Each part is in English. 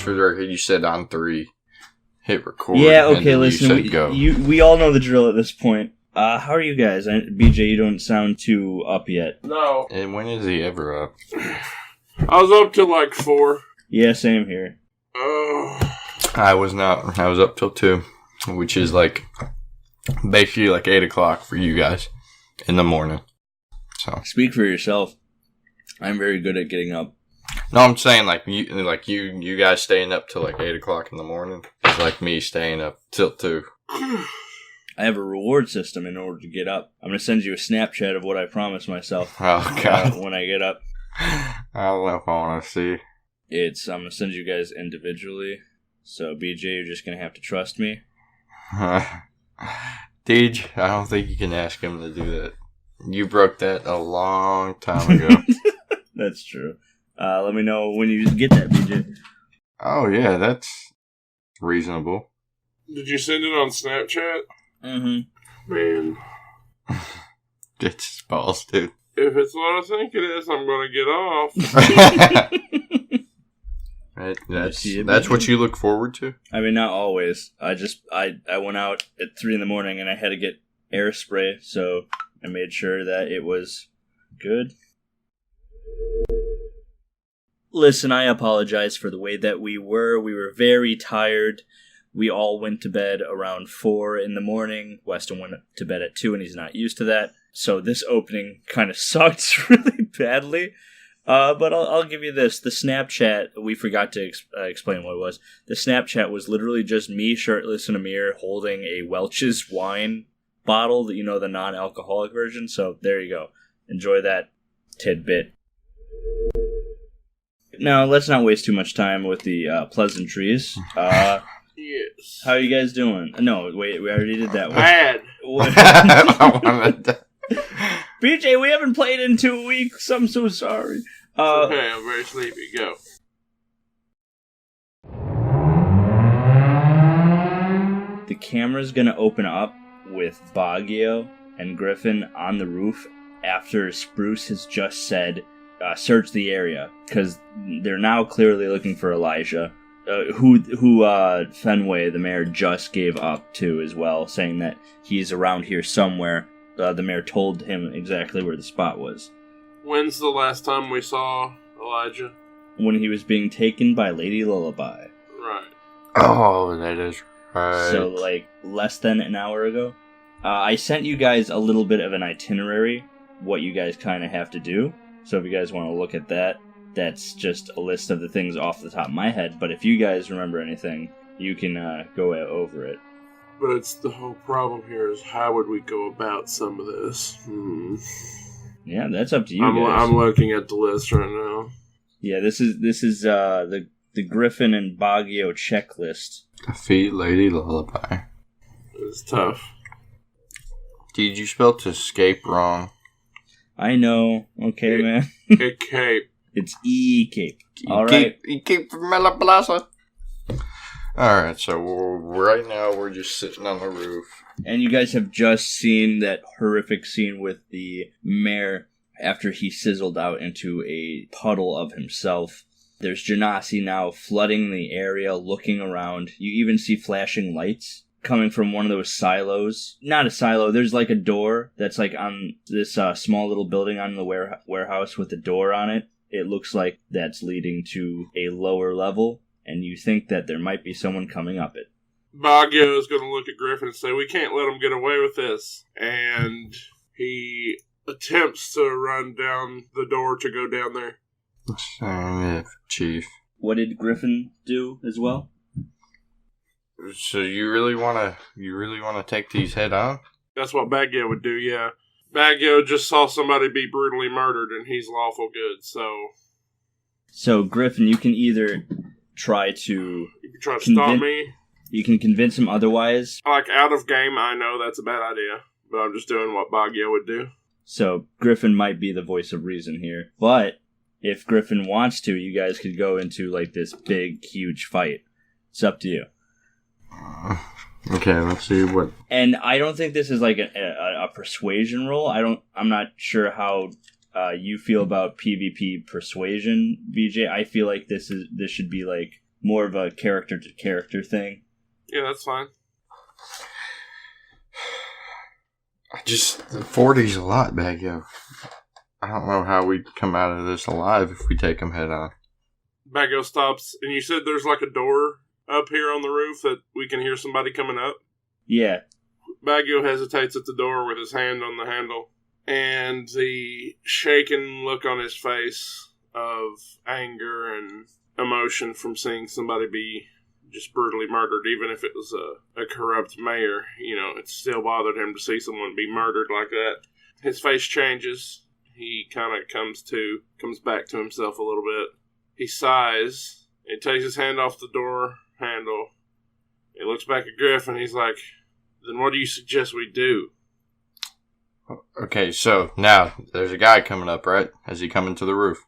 for the record, you said on 3. Hit record. Yeah, okay, listen, go. we all know the drill at this point. How are you guys? BJ, you don't sound too up yet. No. And when is he ever up? I was up till like 4. Yeah, same here. I was not. I was up till 2, which is like basically like 8 o'clock for you guys in the morning. So speak for yourself. I'm very good at getting up. No, I'm saying like you guys staying up till like 8 o'clock in the morning is like me staying up till 2. I have a reward system in order to get up. I'm gonna send you a Snapchat of what I promised myself. Oh God! When I get up, I don't know if I want to see. I'm gonna send you guys individually. So BJ, you're just gonna have to trust me. Deej, I don't think you can ask him to do that. You broke that a long time ago. That's true. Let me know when you get that, BJ. Oh, yeah, that's reasonable. Did you send it on Snapchat? Mm-hmm. Man. It's balls, dude. If it's what I think it is, I'm going to get off. That's what you look forward to? I mean, not always. I went out at 3 in the morning and I had to get air spray, so I made sure that it was good. Listen, I apologize for the way that we were. We were very tired. We all went to bed around 4 in the morning. Weston went to bed at 2, and he's not used to that. So this opening kind of sucked really badly. But I'll give you this. The Snapchat, we forgot to explain what it was. The Snapchat was literally just me shirtless in a mirror holding a Welch's wine bottle, the non-alcoholic version. So there you go. Enjoy that tidbit. Now, let's not waste too much time with the pleasantries. Yes. How are you guys doing? No, wait, we already did that one. Bad. BJ, we haven't played in 2 weeks. I'm so sorry. Okay, I'm very sleepy. Go. The camera's gonna open up with Bagyo and Griffin on the roof after Spruce has just said, search the area, because they're now clearly looking for Elijah, who Fenway, the mayor, just gave up to as well, saying that he's around here somewhere. The mayor told him exactly where the spot was. When's the last time we saw Elijah? When he was being taken by Lady Lullaby. Right. Oh, that is right. So, like, less than an hour ago. I sent you guys a little bit of an itinerary, what you guys kind of have to do. So if you guys want to look at that, that's just a list of the things off the top of my head. But if you guys remember anything, you can go over it. But it's the whole problem here is how would we go about some of this? Yeah, that's up to you guys. I'm looking at the list right now. Yeah, this is the Griffin and Bagyo checklist. Defeat Lady Lullaby. It's tough. Did you spell to escape wrong? I know. Okay, man. Cape. It's E-Cape. All right. E-Cape from Mela Plaza. Alright, so right now we're just sitting on the roof. And you guys have just seen that horrific scene with the mayor after he sizzled out into a puddle of himself. There's Genasi now flooding the area, looking around. You even see flashing lights coming from one of those silos. Not a silo, there's like a door that's like on this small little building on the warehouse with a door on it. It looks like that's leading to a lower level, and you think that there might be someone coming up it. Bagyo is going to look at Griffin and say, we can't let him get away with this. And he attempts to run down the door to go down there. Chief. What did Griffin do as well? So you really want to take these head on? That's what Bagyo would do, yeah. Bagyo just saw somebody be brutally murdered, and he's lawful good, so... So, Griffin, you can either try to... You can try to stop me. You can convince him otherwise. Like, out of game, I know that's a bad idea, but I'm just doing what Bagyo would do. So, Griffin might be the voice of reason here. But, if Griffin wants to, you guys could go into, like, this big, huge fight. It's up to you. Okay, let's see what... And I don't think this is like a persuasion roll. I'm not sure how you feel about PvP persuasion, BJ. I feel like this should be like more of a character-to-character thing. Yeah, that's fine. 40's a lot, Bagyo. I don't know how we'd come out of this alive if we take him head on. Bagyo stops, and you said there's like a door up here on the roof that we can hear somebody coming up? Yeah. Bagyo hesitates at the door with his hand on the handle, and the shaken look on his face of anger and emotion from seeing somebody be just brutally murdered, even if it was a corrupt mayor, it still bothered him to see someone be murdered like that. His face changes. He kind of comes back to himself a little bit. He sighs. He takes his hand off the door handle. He looks back at Griffin. He's like, then what do you suggest we do? Okay, so now there's a guy coming up, right? Is he coming to the roof?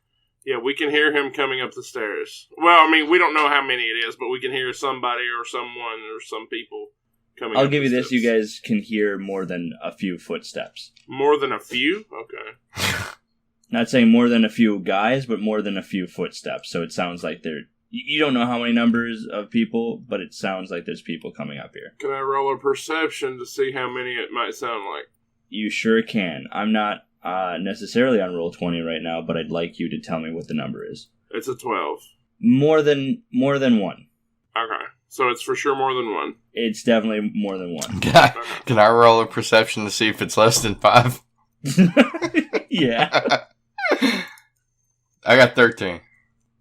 Yeah, we can hear him coming up the stairs. Well, we don't know how many it is, but we can hear somebody or someone or some people coming I'll up give the you this. steps. You guys can hear more than a few footsteps. More than a few? Okay. Not saying more than a few guys, but more than a few footsteps. So it sounds like you don't know how many numbers of people, but it sounds like there's people coming up here. Can I roll a perception to see how many it might sound like? You sure can. I'm not necessarily on roll 20 right now, but I'd like you to tell me what the number is. It's a 12. More than one. Okay. So it's for sure more than one. It's definitely more than one. Can I roll a perception to see if it's less than 5? Yeah. I got 13.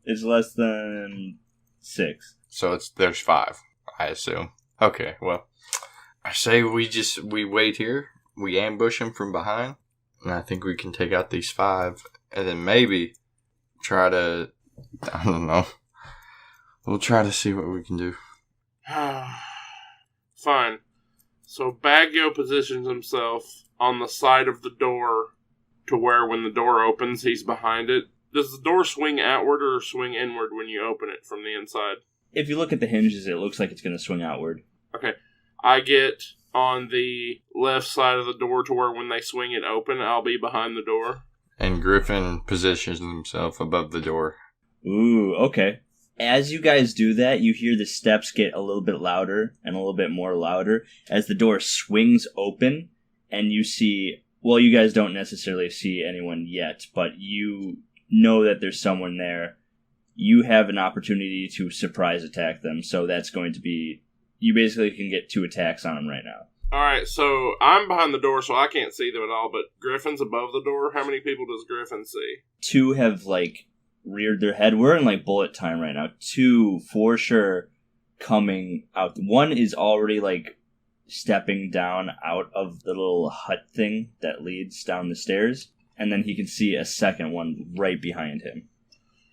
It's less than 6. So there's 5, I assume. Okay, well, I say we wait here. We ambush him from behind. And I think we can take out these 5. And then maybe try to, I don't know. We'll try to see what we can do. Fine. So Bagyo positions himself on the side of the door to where when the door opens, he's behind it. Does the door swing outward or swing inward when you open it from the inside? If you look at the hinges, it looks like it's going to swing outward. Okay. I get on the left side of the door to where when they swing it open, I'll be behind the door. And Griffin positions himself above the door. Ooh, okay. As you guys do that, you hear the steps get a little bit louder and a little bit more louder as the door swings open and you see, well, you guys don't necessarily see anyone yet, but you know that there's someone there. You have an opportunity to surprise attack them, so that's going to be, you basically can get 2 attacks on them right now. Alright, so I'm behind the door, so I can't see them at all, but Griffin's above the door. How many people does Griffin see? 2 have, reared their head. We're in, bullet time right now. 2, for sure, coming out. 1 is already, stepping down out of the little hut thing that leads down the stairs, and then he can see a second one right behind him.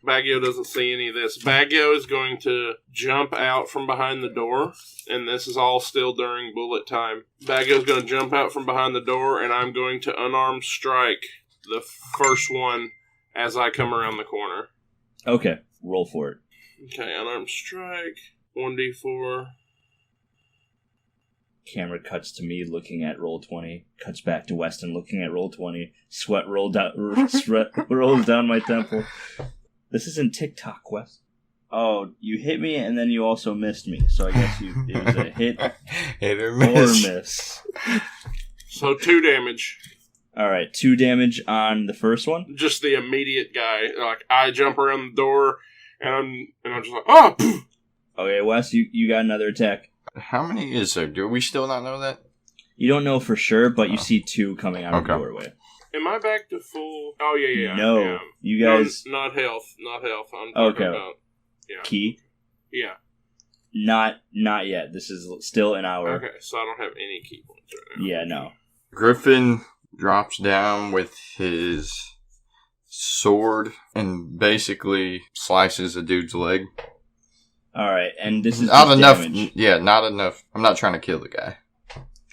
Bagyo doesn't see any of this. Bagyo is going to jump out from behind the door, and this is all still during bullet time. Bagyo's going to jump out from behind the door, and I'm going to unarmed strike the first one as I come around the corner. Okay, roll for it. Okay, unarmed strike, 1d4. Camera cuts to me looking at roll 20, cuts back to Weston looking at roll 20, sweat rolls down my temple. This isn't TikTok, Wes. Oh, you hit me and then you also missed me, so I guess it was a hit or miss. So 2 damage. Alright, 2 damage on the first one? Just the immediate guy. I jump around the door, and I'm just like, oh! Poof! Okay, Wes, you got another attack. How many is there? Do we still not know that? You don't know for sure, but you see 2 coming out of the doorway. Am I back to full? Oh, yeah. No, yeah. you guys... No, not health. I'm talking about... Yeah. Key? Yeah. Not yet. This is still an hour. Okay, so I don't have any key points right now. Yeah, no. Griffin drops down with his sword and basically slices a dude's leg. Alright, and this is not enough. damage. Yeah, not enough. I'm not trying to kill the guy.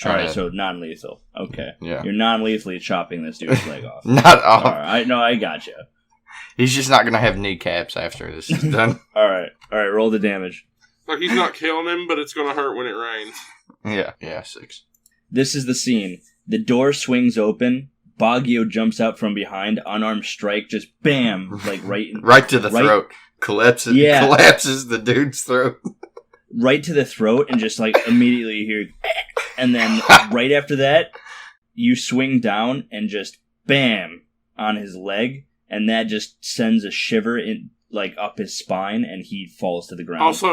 Alright, so non-lethal. Okay. Yeah. You're non-lethally chopping this dude's leg off. Not off. Alright, no, I gotcha. He's just not going to have kneecaps after this is done. Alright, roll the damage. He's not killing him, but it's going to hurt when it rains. Yeah, 6. This is the scene. The door swings open. Bagyo jumps out from behind. Unarmed strike, just bam, right to the throat. collapses the dude's throat. Right to the throat, and just like immediately you hear, and then right after that, you swing down and just bam on his leg, and that just sends a shiver in like up his spine, and he falls to the ground. Also,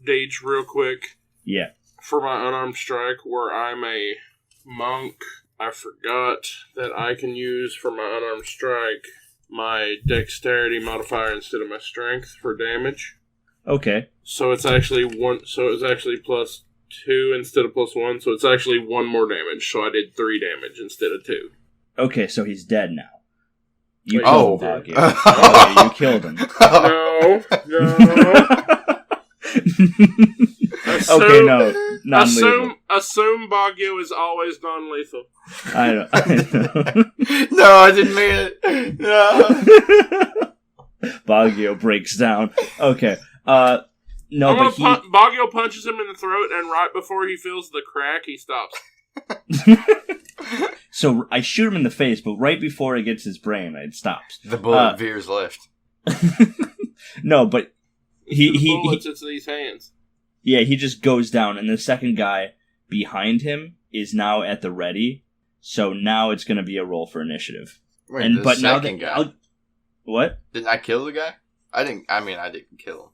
Deej, real quick. Yeah. For my unarmed strike, where I'm a monk, I forgot that I can use for my unarmed strike my dexterity modifier instead of my strength for damage. Okay. So it's actually one. So it's actually +2 instead of +1. So it's actually 1 more damage. So I did 3 damage instead of 2. Okay, so he's dead now. You killed him, Bagyo. Okay, you killed him. No. Okay, no. Non-lethal. Assume Bagyo is always non-lethal. I know. No, I didn't mean it. No. Bagyo breaks down. Okay. No, but Bagyo punches him in the throat, and right before he feels the crack, he stops. So I shoot him in the face, but right before it gets his brain, it stops. The bullet veers left. No, but the bullets into these hands. Yeah, he just goes down, and the second guy behind him is now at the ready. So now it's going to be a roll for initiative. Wait, the second guy. What? Didn't I kill the guy? I didn't kill him.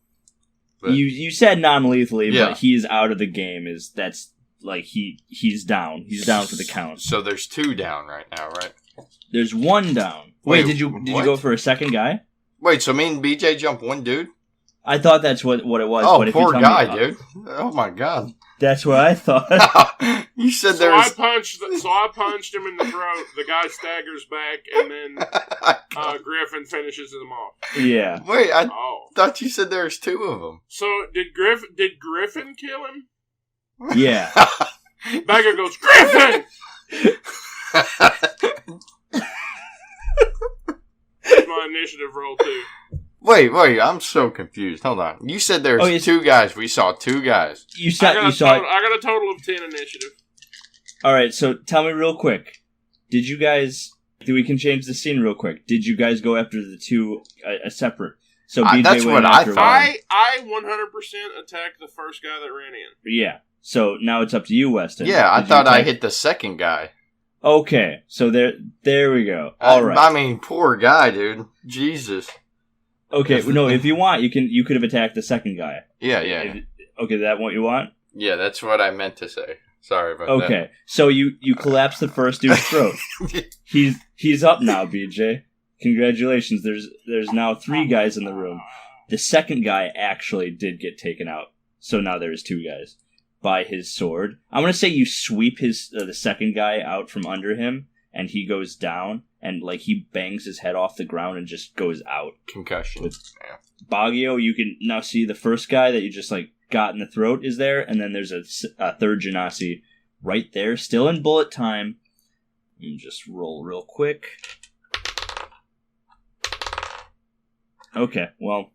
But you said non-lethally, yeah. But he's out of the game. That's like he's down. He's down for the count. So there's 2 down right now, right? There's 1 down. Wait, did you go for a second guy? Wait, so me and BJ jump 1 dude? I thought that's what it was. Oh, but if poor you guy, dude. Oh my god. That's what I thought. You said so I punched him in the throat. The guy staggers back, and then Griffin finishes him off. Yeah. Wait, I thought you said there was 2 of them. So did Griffin kill him? Yeah. Bagger goes, Griffin! That's my initiative roll, too. Wait, I'm so confused. Hold on. You said there was 2 guys. We saw 2 guys. I got a total of 10 initiative. Alright, so tell me real quick. We can change the scene real quick. Did you guys go after the 2 separate? So BJ that's what I thought. I 100% attacked the first guy that ran in. Yeah. So now it's up to you, Weston. Yeah, I thought I hit the second guy. Okay, so there we go. All right. I mean, poor guy, dude. Jesus. Okay, no, if you want, you could have attacked the second guy. Yeah. Okay, is that what you want? Yeah, that's what I meant to say. Sorry about that. Okay, so you collapse the first dude's throat. He's up now, BJ. Congratulations. There's now 3 guys in the room. The second guy actually did get taken out, so now there's 2 guys by his sword. I'm gonna say you sweep the second guy out from under him, and he goes down, and like he bangs his head off the ground and just goes out. Concussion. Yeah. Bagyo, you can now see the first guy that you just like got in the throat is there, and then there's a third Genasi right there, still in bullet time. Let me just roll real quick. Okay, well,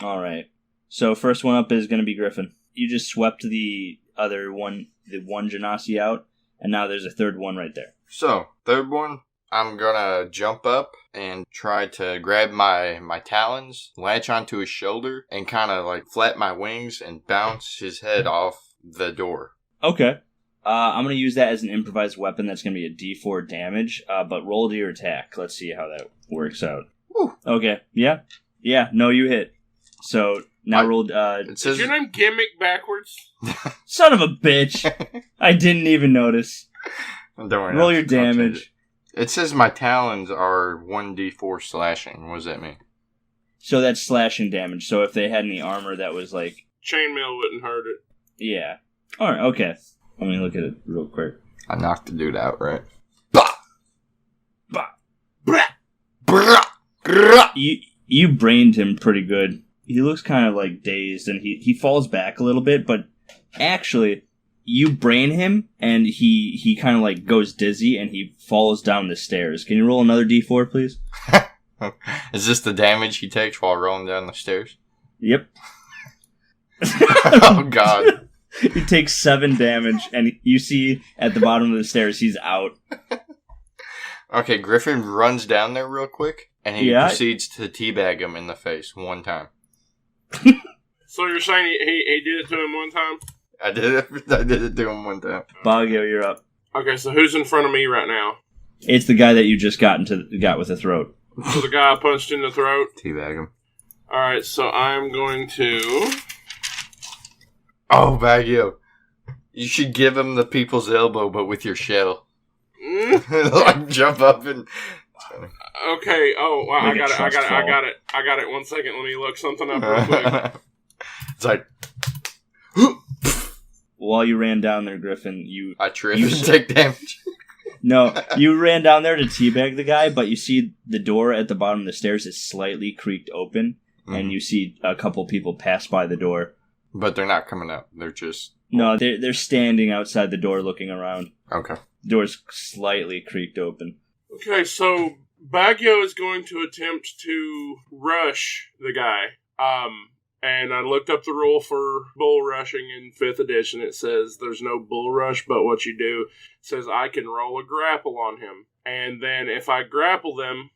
all right. So first one up is going to be Griffin. You just swept the other one, the 1 Genasi out, and now there's a third one right there. So, third one, I'm gonna jump up and try to grab my talons, latch onto his shoulder, and kind of like flap my wings and bounce his head off the door. Okay. I'm going to use that as an improvised weapon. That's going to be a D4 damage, but roll to your attack. Let's see how that works out. Woo. Okay. Yeah. No, you hit. So now rolled. Is your name Gimmick backwards? Son of a bitch! I didn't even notice. Don't worry. Roll your damage. It says my talons are 1d4 slashing. What does that mean? So that's slashing damage. So if they had any armor that was like chainmail wouldn't hurt it. Yeah. All right. Okay. Let me look at it real quick. I knocked the dude out, right? You brained him pretty good. He looks kind of like dazed, and he falls back a little bit, but actually, you brain him, and he kind of like goes dizzy, and he falls down the stairs. Can you roll another D4, please? Is this the damage he takes while rolling down the stairs? Yep. Oh, God. He takes 7 damage, and you see at the bottom of the stairs, he's out. Okay, Griffin runs down there real quick, and he proceeds to teabag him in the face 1 time. So you're saying he did it to him one time? I did it to him one time. Bagyo, you're up. Okay, so who's in front of me right now? It's the guy that you just got with the throat. So the guy I punched in the throat? Teabag him. Alright, so I'm going to... Oh, Bagyo. You should give him the people's elbow, but with your shell. Like, jump up and... Okay, I got it. 1 second, let me look something up real quick. It's like... While you ran down there, Griffin, I trip and take damage. No, you ran down there to teabag the guy, but you see the door at the bottom of the stairs is slightly creaked open, and you see a couple people pass by the door. But they're not coming up. They're just... No, they're standing outside the door looking around. Okay. The door's slightly creaked open. Okay, so Bagyo is going to attempt to rush the guy. And I looked up the rule for bull rushing in 5th edition. It says there's no bull rush, but what you do says I can roll a grapple on him. And then if I grapple them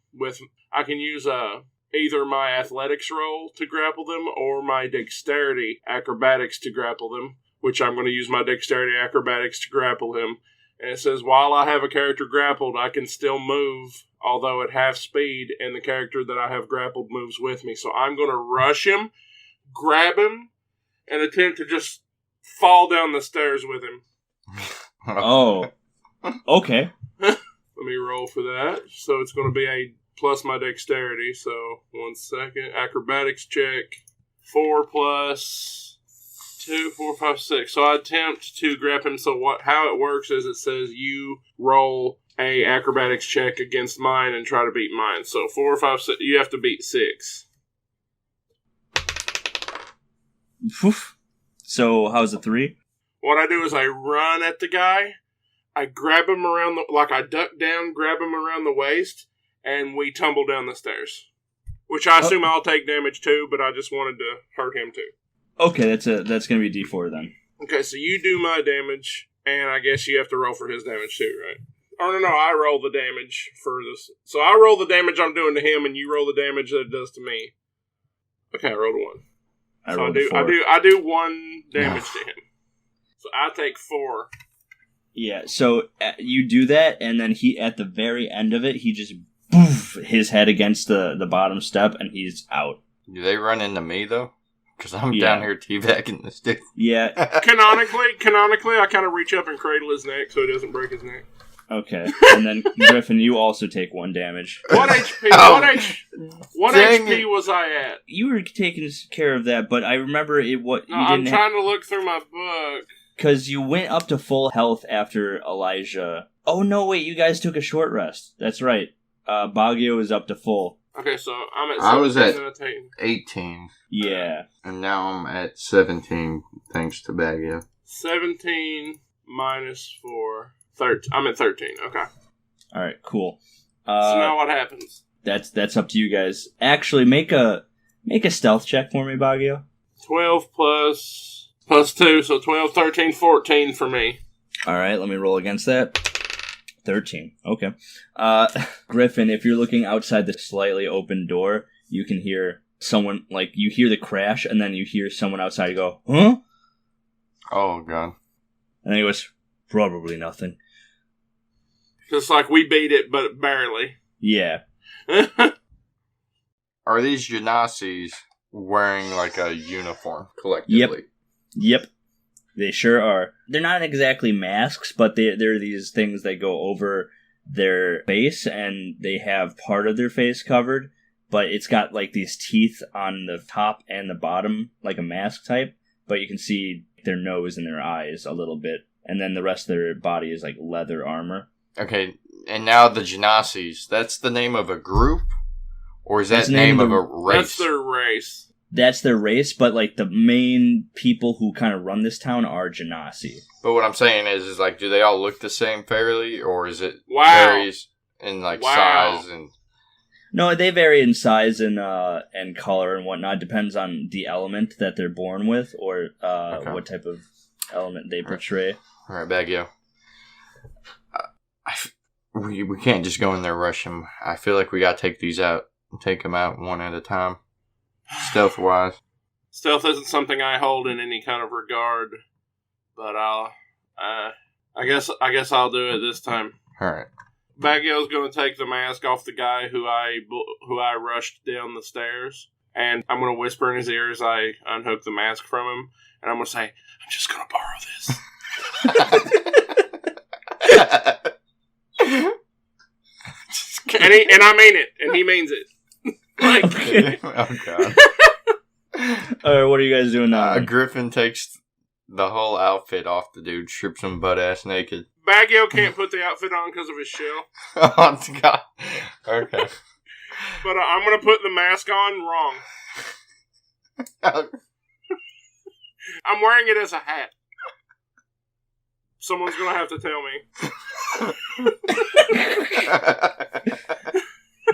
I can use either my athletics roll to grapple them or my dexterity acrobatics to grapple them, which I'm going to use my dexterity acrobatics to grapple him. And it says while I have a character grappled, I can still move, although at half speed, and the character that I have grappled moves with me. So I'm going to rush him, grab him, and attempt to just fall down the stairs with him. Oh. Okay. Let me roll for that. So it's going to be a plus my dexterity. So 1 second. Acrobatics check. 4 plus 2, 4, 5, 6. So I attempt to grab him. So how it works is it says you roll a acrobatics check against mine and try to beat mine. So 4, 5, 6. You have to beat 6. Oof. So, how's the 3? What I do is I run at the guy, I grab him around I duck down, grab him around the waist, and we tumble down the stairs. Which I assume I'll take damage too, but I just wanted to hurt him too. Okay, that's gonna be D4 then. Okay, so you do my damage, and I guess you have to roll for his damage too, right? Or no, I roll the damage for this. So I roll the damage I'm doing to him, and you roll the damage that it does to me. Okay, I rolled a 1. I do 1 damage to him. So I take 4. Yeah, so you do that, and then he, at the very end of it, he just boof his head against the bottom step, and he's out. Do they run into me, though? Because I'm down here teabagging the stick. Yeah. Canonically, I kind of reach up and cradle his neck so he doesn't break his neck. Okay, and then Griffin, you also take 1 damage. What HP? What HP was I at? You were taking care of that, but I remember I'm trying to look through my book. Because you went up to full health after Elijah. Oh no, wait! You guys took a short rest. That's right. Bagyo is up to full. Okay, so I'm at 17. I was at 18. Yeah, and now I'm at 17 thanks to Bagyo. 17 minus 4. 13. I'm at 13. Okay. All right. Cool. So now what happens? That's up to you guys. Actually, make a stealth check for me, Bagyo. 12 plus 2, so 12, 13, 14 for me. All right. Let me roll against that. 13. Okay. Griffin, if you're looking outside the slightly open door, you can hear someone, you hear the crash, and then you hear someone outside go, huh? Oh, God. And then he goes, probably nothing. Just like we beat it, but barely. Yeah. Are these Genasi's wearing a uniform collectively? Yep. They sure are. They're not exactly masks, but they're these things that go over their face, and they have part of their face covered, but it's got these teeth on the top and the bottom, like a mask type, but you can see their nose and their eyes a little bit, and then the rest of their body is leather armor. Okay, and now the Genasi's, that's the name of a group? Or is that the name of a race? That's their race. That's their race, but the main people who kind of run this town are Genasi. But what I'm saying is do they all look the same fairly, or is it varies in size and? No, they vary in size and color and whatnot. Depends on the element that they're born with, or what type of element they portray. All right, Bagyo. We can't just go in there and rush him. I feel like we gotta take these out and take them out one at a time, stealth-wise. Stealth isn't something I hold in any kind of regard, but I guess I'll do it this time. All right. Bagyo's going to take the mask off the guy who I rushed down the stairs, and I'm going to whisper in his ear as I unhook the mask from him, and I'm going to say, "I'm just going to borrow this." and I mean it, and he means it. Okay. Oh god. Alright, what are you guys doing now? Griffin takes the whole outfit off the dude, strips him butt ass naked. Bagyo can't put the outfit on because of his shell. Oh god. Okay. But I'm going to put the mask on wrong. I'm wearing it as a hat. Someone's going to have to tell me.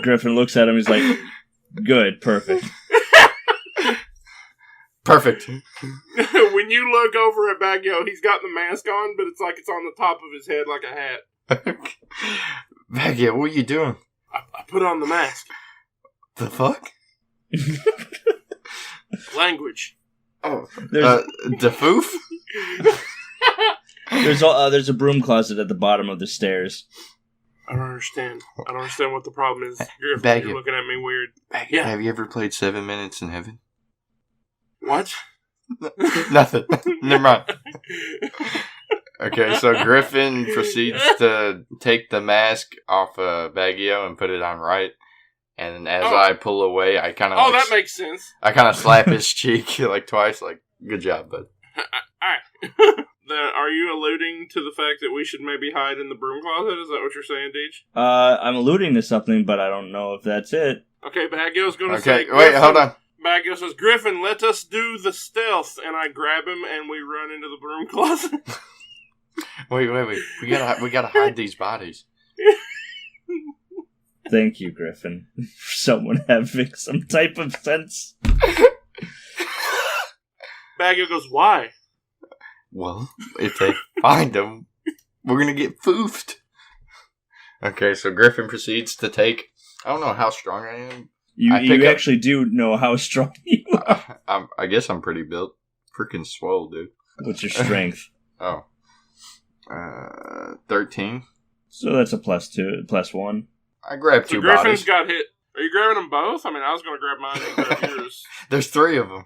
Griffin looks at him, he's like, good, perfect. Perfect. When you look over at Bagyo, he's got the mask on, but it's like it's on the top of his head like a hat. Bagyo, what are you doing? I put on the mask. The fuck? Language. Oh, defoof? There's a broom closet at the bottom of the stairs. I don't understand. I don't understand what the problem is. You're looking at me weird. Yeah. Have you ever played 7 Minutes in Heaven? What? Nothing. Never mind. Okay, so Griffin proceeds to take the mask off Bagyo and put it on right. And as I pull away, I kind of... Oh, that makes sense. I kind of slap his cheek like twice, like, good job, bud. Alright. Then, are you alluding to the fact that we should maybe hide in the broom closet? Is that what you're saying, Deej? I'm alluding to something, but I don't know if that's it. Okay, Bagyo's going to say... Okay, wait, hold on. Bagyo says, "Griffin, let us do the stealth." And I grab him and we run into the broom closet. Wait. We gotta hide these bodies. Thank you, Griffin, for someone having some type of sense. Bagyo goes, "Why?" Well, if they find them, we're gonna get foofed. Okay, so Griffin proceeds to take... I don't know how strong I am. You actually do know how strong you are. I guess I'm pretty built. Freaking swole, dude. What's your strength? 13. So that's a +1. I grabbed two Griffin's bodies. got hit. Are you grabbing them both? I mean, I was going to grab mine and grab yours. There's 3 of them.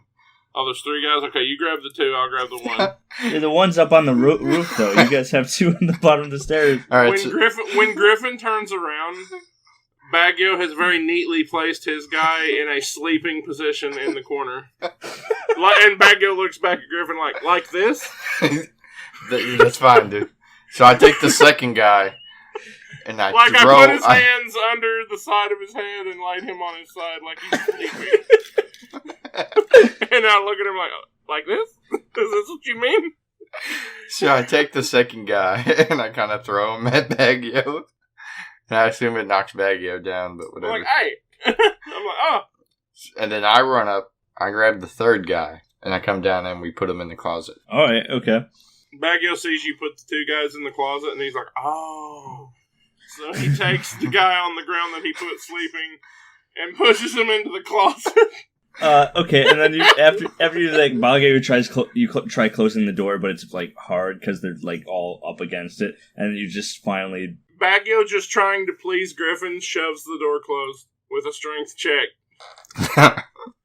Oh, there's 3 guys? Okay, you grab the 2, I'll grab the 1. Yeah, the one's up on the roof, though. You guys have 2 on the bottom of the stairs. All right, when Griffin turns around, Bagyo has very neatly placed his guy in a sleeping position in the corner. And Bagyo looks back at Griffin like this? That's fine, dude. So I take the second guy, and I I put his hands under the side of his head and laid him on his side like he's sleeping. And I look at him like this? Is this what you mean? So I take the second guy, and I kind of throw him at Bagyo. And I assume it knocks Bagyo down, but whatever. I'm like, hey! I'm like, oh! And then I run up, I grab the third guy, and I come down and we put him in the closet. Alright, okay. Bagyo sees you put the 2 guys in the closet, and he's like, oh. So he takes the guy on the ground that he put sleeping and pushes him into the closet. Okay, and then after you like Bagyo try closing the door, but it's like hard because they're like all up against it, and you just finally... Bagyo, just trying to please Griffin, shoves the door closed with a strength check.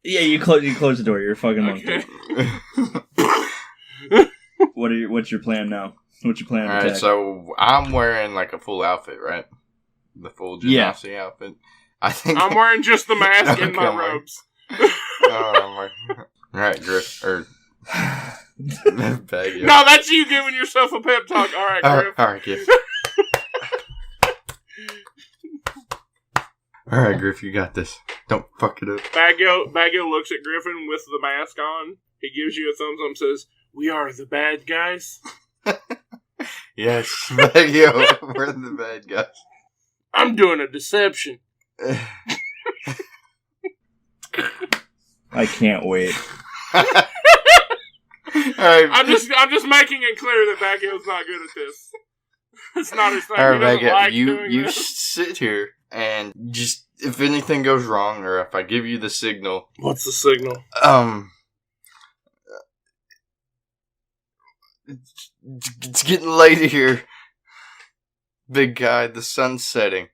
Yeah, you close the door. You're a fucking monkey. What's your plan now? What's your plan? All right, so I'm wearing like a full outfit, right? The full Genasi outfit. I think I'm wearing just the mask and my robes. Oh my! All right, Griff or Bagyo. No, that's you giving yourself a pep talk. All right, Griff. All right, Griff. All right, Griff, you got this. Don't fuck it up. Bagyo looks at Griffin with the mask on. He gives you a thumbs up and says, "We are the bad guys." Yes, Bagyo, we're the bad guys. I'm doing a deception. I can't wait. Right. I'm just making it clear that Bagyo's not good at this. It's not his thing. All He right, doesn't Bagyo, like you doing this. sit here and just if anything goes wrong or if I give you the signal. What's the signal? It's getting late here. Big guy, the sun's setting.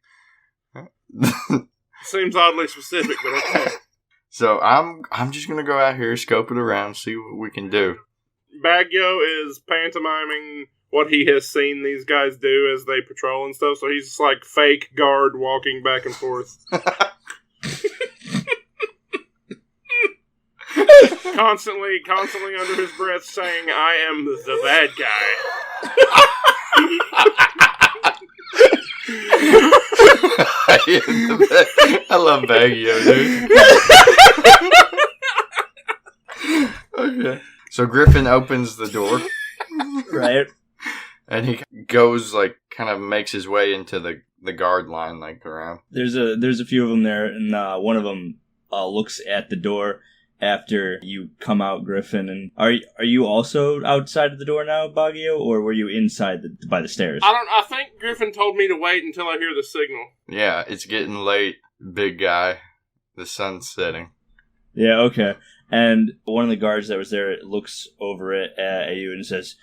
Seems oddly specific, but okay. So I'm just gonna go out here, scope it around, see what we can do. Bagyo is pantomiming what he has seen these guys do as they patrol and stuff, so he's just like fake guard walking back and forth. constantly under his breath saying, I am the bad guy. I love Bagyo, dude. Okay. So Griffin opens the door. Right. And he goes, like, kind of makes his way into the guard line, like, around. There's a few of them there, and one of them looks at the door after you come out, Griffin. And are you also outside of the door now, Bagyo, or were you inside by the stairs? I think Griffin told me to wait until I hear the signal. Yeah, it's getting late, big guy. The sun's setting. Yeah, okay. And one of the guards that was there looks over at you and says,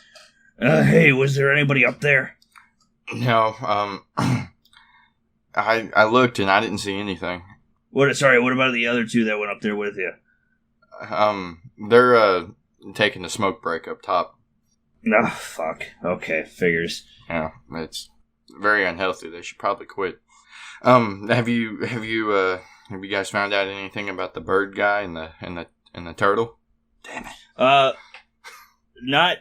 hey, was there anybody up there? No, I looked and I didn't see anything. What about the other two that went up there with you? They're taking a smoke break up top. Oh, fuck. Okay, figures. Yeah, it's very unhealthy. They should probably quit. Have you guys found out anything about the bird guy and the turtle? Damn it. Not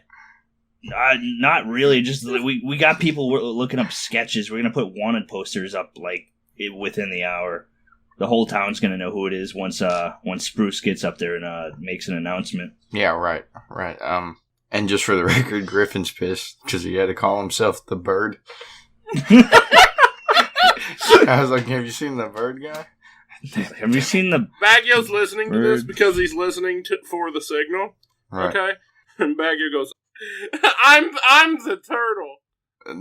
really. Just we got people looking up sketches. We're gonna put wanted posters up like within the hour. The whole town's gonna know who it is once Spruce gets up there and makes an announcement. Yeah, right. And just for the record, Griffin's pissed because he had to call himself the bird. I was like, "Have you seen the bird guy? Have you seen the?" Bagyo's listening to this because he's listening for the signal. Right. Okay, and Bagyo goes, "I'm the turtle."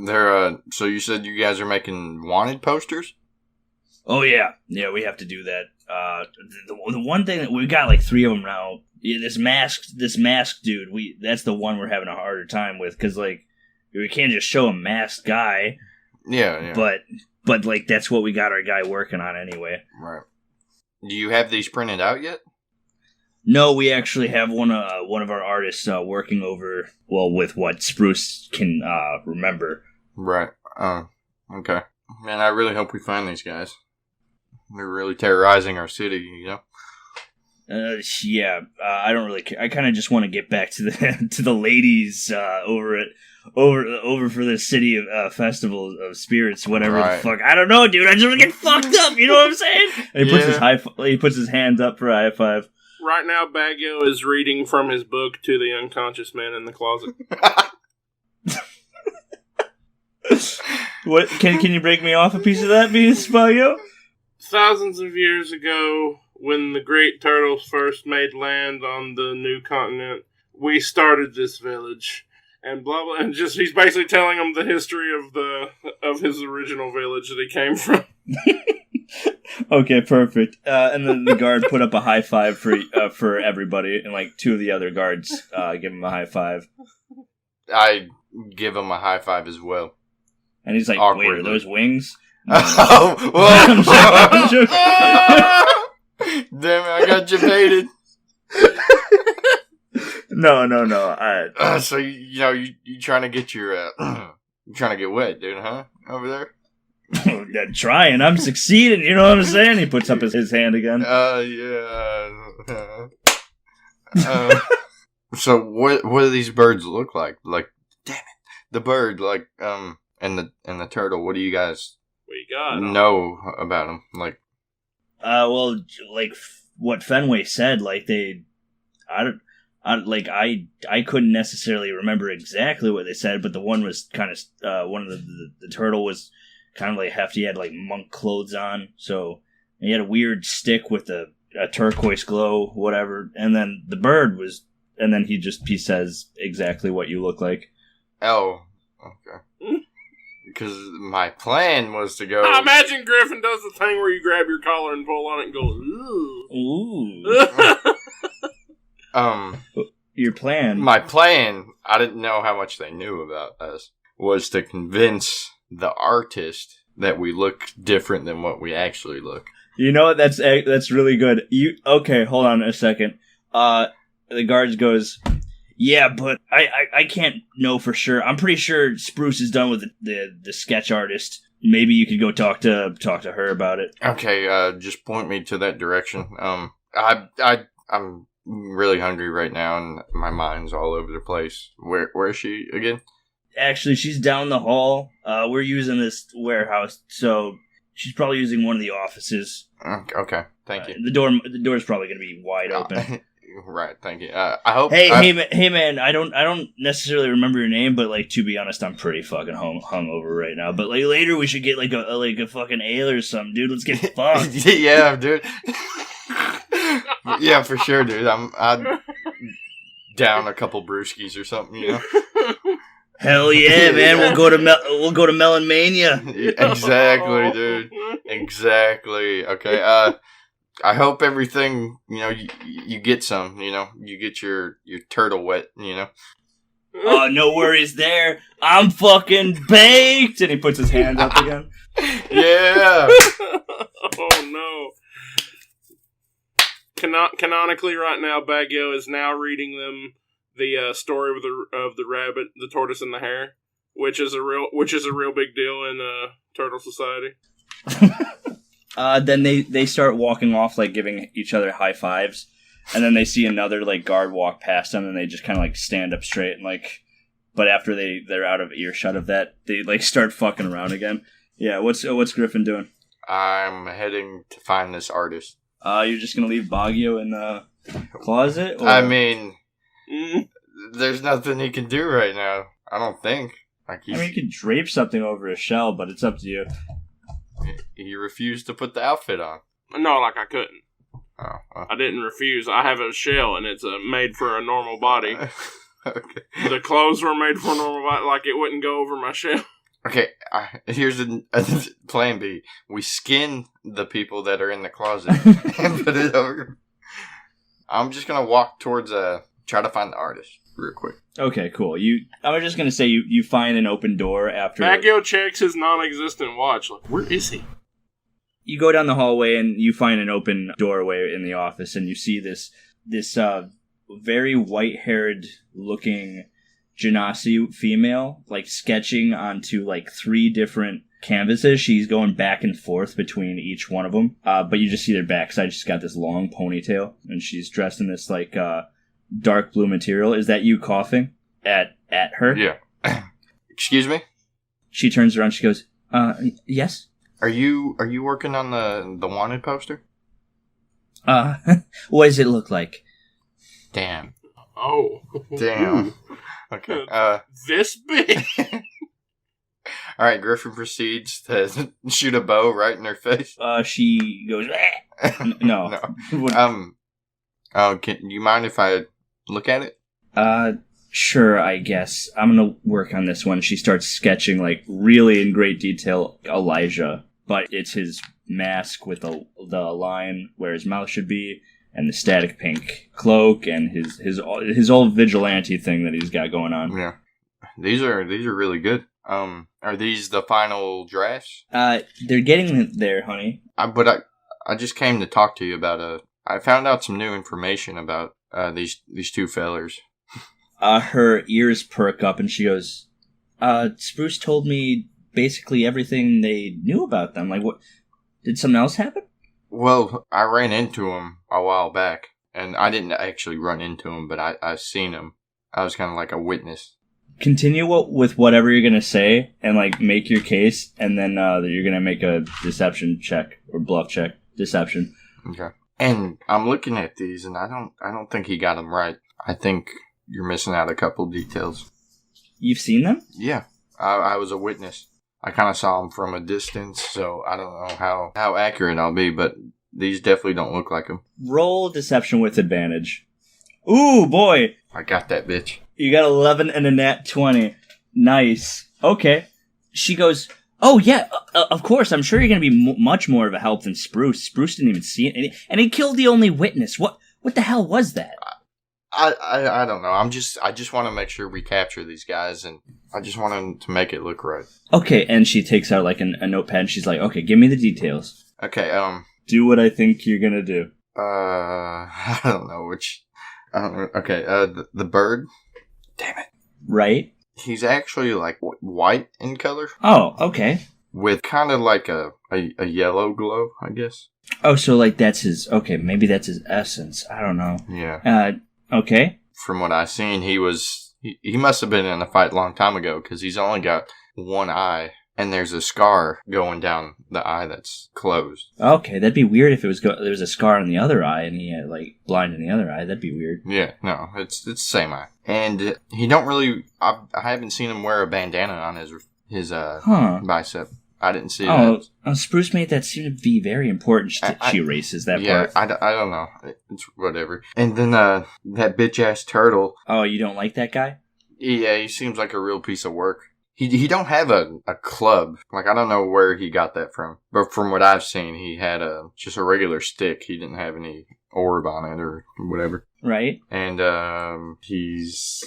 They're So you said you guys are making wanted posters? Oh yeah, we have to do that. The one thing that we got like 3 of them now. Yeah, this masked dude. That's the one we're having a harder time with because like we can't just show a masked guy. Yeah. But like that's what we got our guy working on anyway. Right. Do you have these printed out yet? No, we actually have one of our artists working over with what Spruce can remember. Right. Okay. Man, I really hope we find these guys. They're really terrorizing our city, you know? Yeah, I don't really care. I kind of just want to get back to the ladies over for the city of festival of spirits, whatever the fuck. I don't know, dude. I just want to get fucked up. You know what I'm saying? And he puts his hands up for a high five. Right now, Bagyo is reading from his book to the unconscious man in the closet. What? Can you break me off a piece of that, Bagyo? Thousands of years ago, when the great turtles first made land on the new continent, we started this village, and blah blah. And just he's basically telling them the history of his original village that he came from. Okay, perfect. And then the guard put up a high five for everybody, and like 2 of the other guards give him a high five. I give him a high five as well. And he's like, awkwardly. Wait, are those wings? Oh, I'm joking. Damn it, I got you baited. No. So, you trying to get your, you trying to get wet, dude, huh? Over there? I'm trying. I'm succeeding. You know what I'm saying? He puts up his hand again. Yeah. So what do these birds look like? Like, damn it, the bird, like, and the turtle. What do you guys know about them? Like, well, like what Fenway said. Like I couldn't necessarily remember exactly what they said, but the one was kind of one of the turtle was kind of like hefty. He had like monk clothes on, so he had a weird stick with a turquoise glow, whatever. And then the bird was, and then he says exactly what you look like. Oh, okay. Because my plan was to go. I imagine Griffin does the thing where you grab your collar and pull on it and go, ooh. Your plan? My plan. I didn't know how much they knew about us, was to convince the artist that we look different than what we actually look. You know what? That's really good. Okay? Hold on a second. The guards goes, yeah, but I can't know for sure. I'm pretty sure Spruce is done with the sketch artist. Maybe you could go talk to her about it. Okay, just point me to that direction. I'm really hungry right now, and my mind's all over the place. Where is she again? Actually, she's down the hall. We're using this warehouse, so she's probably using one of the offices. Okay, thank you. The door's probably going to be wide open. Right, thank you. I hope. Hey, man! I don't necessarily remember your name, but like to be honest, I'm pretty fucking hungover right now. But like later, we should get like a fucking ale or something, dude. Let's get fucked. Yeah, dude. Yeah, for sure, dude. I'm down a couple brewskis or something, you know. Hell yeah, man! We'll go to Melon Mania. Exactly, dude. Exactly. Okay. I hope everything, you know, you get some, you know, you get your turtle wet, you know. Oh, no worries there. I'm fucking baked. And he puts his hand up again. Yeah. Oh no. Canonically, right now, Bagyo is now reading them the story of the rabbit, the tortoise, and the hare, which is a real big deal in Turtle Society. Then they start walking off, like giving each other high fives, and then they see another like guard walk past them, and they just kind of like stand up straight and like. But after they're out of earshot of that, they like start fucking around again. Yeah, what's Griffin doing? I'm heading to find this artist. You're just gonna leave Bagyo in the closet? Or? I mean, there's nothing he can do right now. I don't think. Like you could drape something over his shell, but it's up to you. He refused to put the outfit on. No, like I couldn't. Oh, well. I didn't refuse. I have a shell, and it's made for a normal body. Okay. The clothes were made for a normal body, like it wouldn't go over my shell. Okay, here's a plan B. We skin the people that are in the closet and put it over. I'm just going to walk towards, try to find the artist real quick. Okay, cool. I'm just going to say you find an open door after... Bagyo checks his non-existent watch. Like, where is he? You go down the hallway and you find an open doorway in the office, and you see this very white-haired looking Genasi female, like sketching onto like 3 different canvases. She's going back and forth between each one of them, but you just see their backside. She's got this long ponytail, and she's dressed in this like dark blue material. Is that you coughing at her? Yeah. Excuse me? She turns around. She goes, yes? Are you working on the wanted poster? What does it look like? Damn. Oh. Damn. Okay. This big. All right. Griffin proceeds to shoot a bow right in her face. She goes, no. No. Can you mind if I look at it? Sure. I guess I'm gonna work on this one. She starts sketching like really in great detail Elijah, but it's his mask with the line where his mouth should be. And the static pink cloak, and his old vigilante thing that he's got going on. Yeah, these are really good. Are these the final drafts? They're getting there, honey. But I just came to talk to you about I found out some new information about these 2 fellers. Her ears perk up, and she goes, "Spruce told me basically everything they knew about them. Like, what? Did something else happen?" Well, I ran into him a while back, and I didn't actually run into him, but I seen him. I was kind of like a witness. Continue with whatever you're going to say, and like make your case, and then you're going to make a deception check, or bluff check. Deception. Okay. And I'm looking at these, and I don't think he got them right. I think you're missing out a couple details. You've seen them? Yeah. I was a witness. I kind of saw them from a distance, so I don't know how accurate I'll be, but these definitely don't look like them. Roll deception with advantage. Ooh, boy. I got that bitch. You got 11 and a nat 20. Nice. Okay. She goes, oh, yeah, of course. I'm sure you're going to be much more of a help than Spruce. Spruce didn't even see it, and he killed the only witness. What the hell was that? I don't know. I just want to make sure we capture these guys, and I just want to make it look right. Okay, and she takes out like a notepad and she's like, okay, give me the details. Okay, do what I think you're gonna do. I don't know which. I don't know. Okay, the bird. Damn it. Right? He's actually like white in color. Oh, okay. With kind of like a yellow glow, I guess. Oh, so like that's his. Okay, maybe that's his essence. I don't know. Yeah. Okay. From what I've seen, he must have been in a fight a long time ago because he's only got one eye. And there's a scar going down the eye that's closed. Okay, that'd be weird if it was there was a scar in the other eye and he had like blind in the other eye. That'd be weird. Yeah, no, it's the same eye. And he don't really. I haven't seen him wear a bandana on his bicep. I didn't see that. Oh, Spruce made that seem to be very important. She erases that part. Yeah, I don't know. It's whatever. And then that bitch ass turtle. Oh, you don't like that guy? Yeah, he seems like a real piece of work. He don't have a club. Like, I don't know where he got that from. But from what I've seen, he had just a regular stick. He didn't have any orb on it or whatever. Right. And he's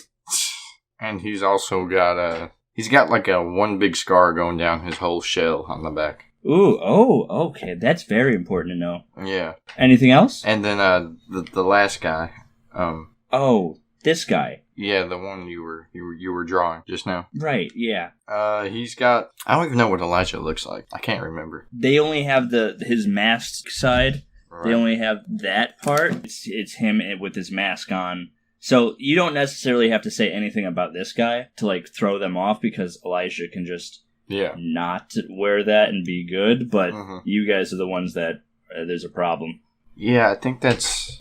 also got he's got like a one big scar going down his whole shell on the back. Ooh, okay. That's very important to know. Yeah. Anything else? And then the last guy. This guy. Yeah, the one you were drawing just now. Right, yeah. He's got. I don't even know what Elijah looks like. I can't remember. They only have his masked side. Right. They only have that part. It's him with his mask on. So you don't necessarily have to say anything about this guy to like throw them off because Elijah can just not wear that and be good. But you guys are the ones that there's a problem. Yeah, I think that's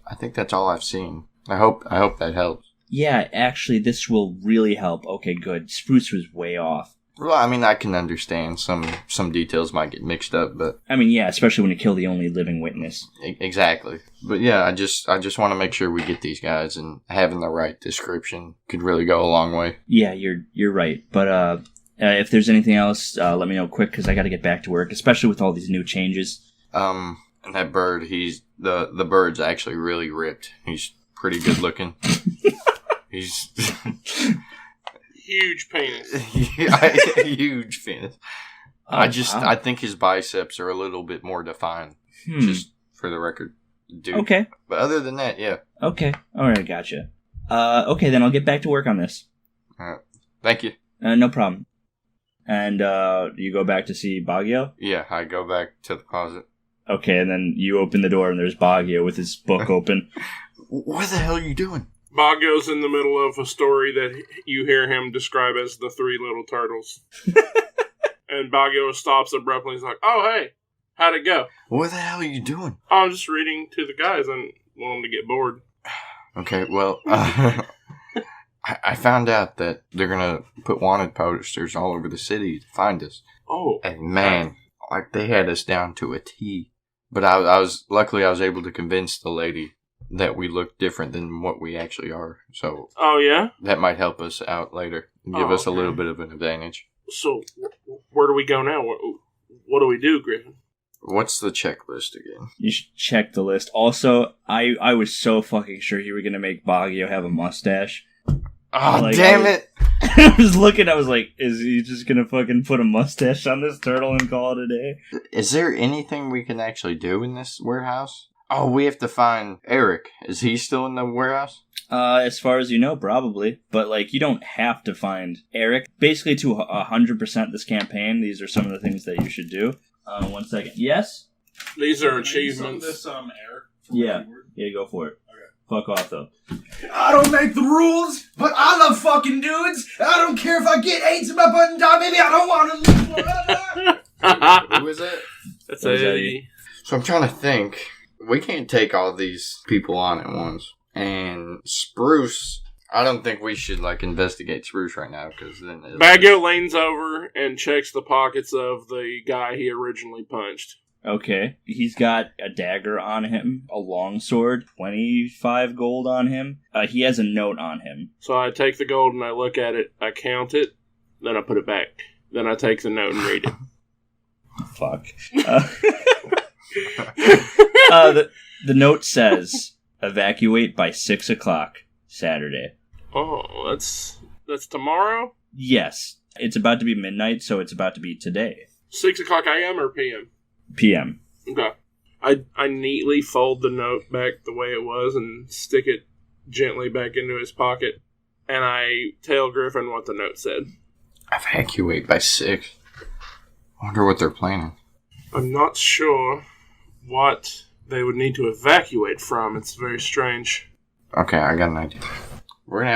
all I've seen. I hope that helps. Yeah, actually, this will really help. Okay, good. Spruce was way off. Well, I mean, I can understand some details might get mixed up, but I mean, yeah, especially when you kill the only living witness. Exactly. But yeah, I just want to make sure we get these guys, and having the right description could really go a long way. Yeah, you're right. But if there's anything else, let me know quick because I got to get back to work, especially with all these new changes. And that bird, the bird's actually really ripped. He's pretty good looking. He's huge penis. Huge penis. I think his biceps are a little bit more defined. Just for the record, dude. Okay. But other than that, yeah. Okay. All right, gotcha. Okay, then I'll get back to work on this. All right. Thank you. No problem. And you go back to see Bagyo? Yeah, I go back to the closet. Okay, and then you open the door and there's Bagyo with his book open. What the hell are you doing? Bagyo's in the middle of a story that you hear him describe as the Three Little Turtles. And Bagyo stops abruptly. He's like, "Oh, hey, how'd it go?" What the hell are you doing? Oh, I'm just reading to the guys. I don't want them to get bored. Okay, well, I found out that they're going to put wanted posters all over the city to find us. Oh. And man, like they had us down to a T. But luckily I was able to convince the lady that we look different than what we actually are. So, oh yeah, that might help us out later and give us a little bit of an advantage. So, where do we go now? What do we do, Griffin? What's the checklist again? You should check the list. Also, I was so fucking sure you were gonna make Bagyo have a mustache. Oh, damn it! I was looking. I was like, is he just gonna fucking put a mustache on this turtle and call it a day? Is there anything we can actually do in this warehouse? Oh, we have to find Eric. Is he still in the warehouse? As far as you know, probably. But, like, you don't have to find Eric. Basically, to 100% this campaign, these are some of the things that you should do. 1 second. Yes? These are achievements. This, Eric? Yeah. Yeah, go for it. Okay. Fuck off, though. I don't make the rules, but I love fucking dudes. I don't care if I get AIDS in my butt and die, baby. I don't want to live forever. Who is that? That's Eddie. So I'm trying to think. We can't take all these people on at once. And Spruce, I don't think we should, like, investigate Spruce right now, because then... Bagyo leans over and checks the pockets of the guy he originally punched. Okay. He's got a dagger on him, a longsword, 25 gold on him. He has a note on him. So I take the gold and I look at it, I count it, then I put it back. Then I take the note and read it. Fuck. The note says, evacuate by 6 o'clock. Saturday. Oh, that's tomorrow? Yes. It's about to be midnight, so it's about to be today. 6 o'clock a.m. or p.m.? PM. Okay. I neatly fold the note back the way it was and stick it gently back into his pocket. And I tell Griffin what the note said. Evacuate by 6. I wonder what they're planning. I'm not sure what they would need to evacuate from. It's very strange. Okay, I got an idea. We're gonna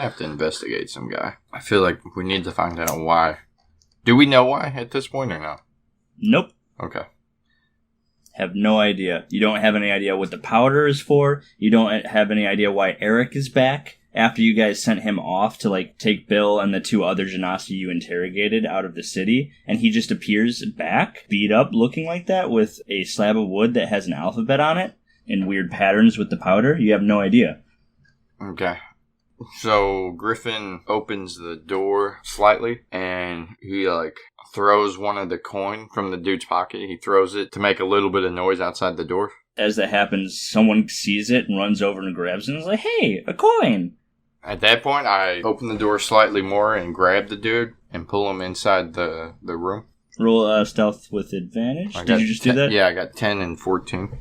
have to investigate some guy. I feel like we need to find out why. Do we know why at this point or no? Nope. Okay. Have no idea. You don't have any idea what the powder is for. You don't have any idea why Eric is back after you guys sent him off to, like, take Bill and the 2 other Genasi you interrogated out of the city. And he just appears back, beat up, looking like that, with a slab of wood that has an alphabet on it in weird patterns with the powder. You have no idea. Okay. So Griffin opens the door slightly and he throws one of the coin from the dude's pocket. He throws it to make a little bit of noise outside the door. As that happens, someone sees it and runs over and grabs it and is like, "Hey, a coin!" At that point, I open the door slightly more and grab the dude and pull him inside the room. Roll stealth with advantage. Did you just do that? Yeah, I got 10 and 14.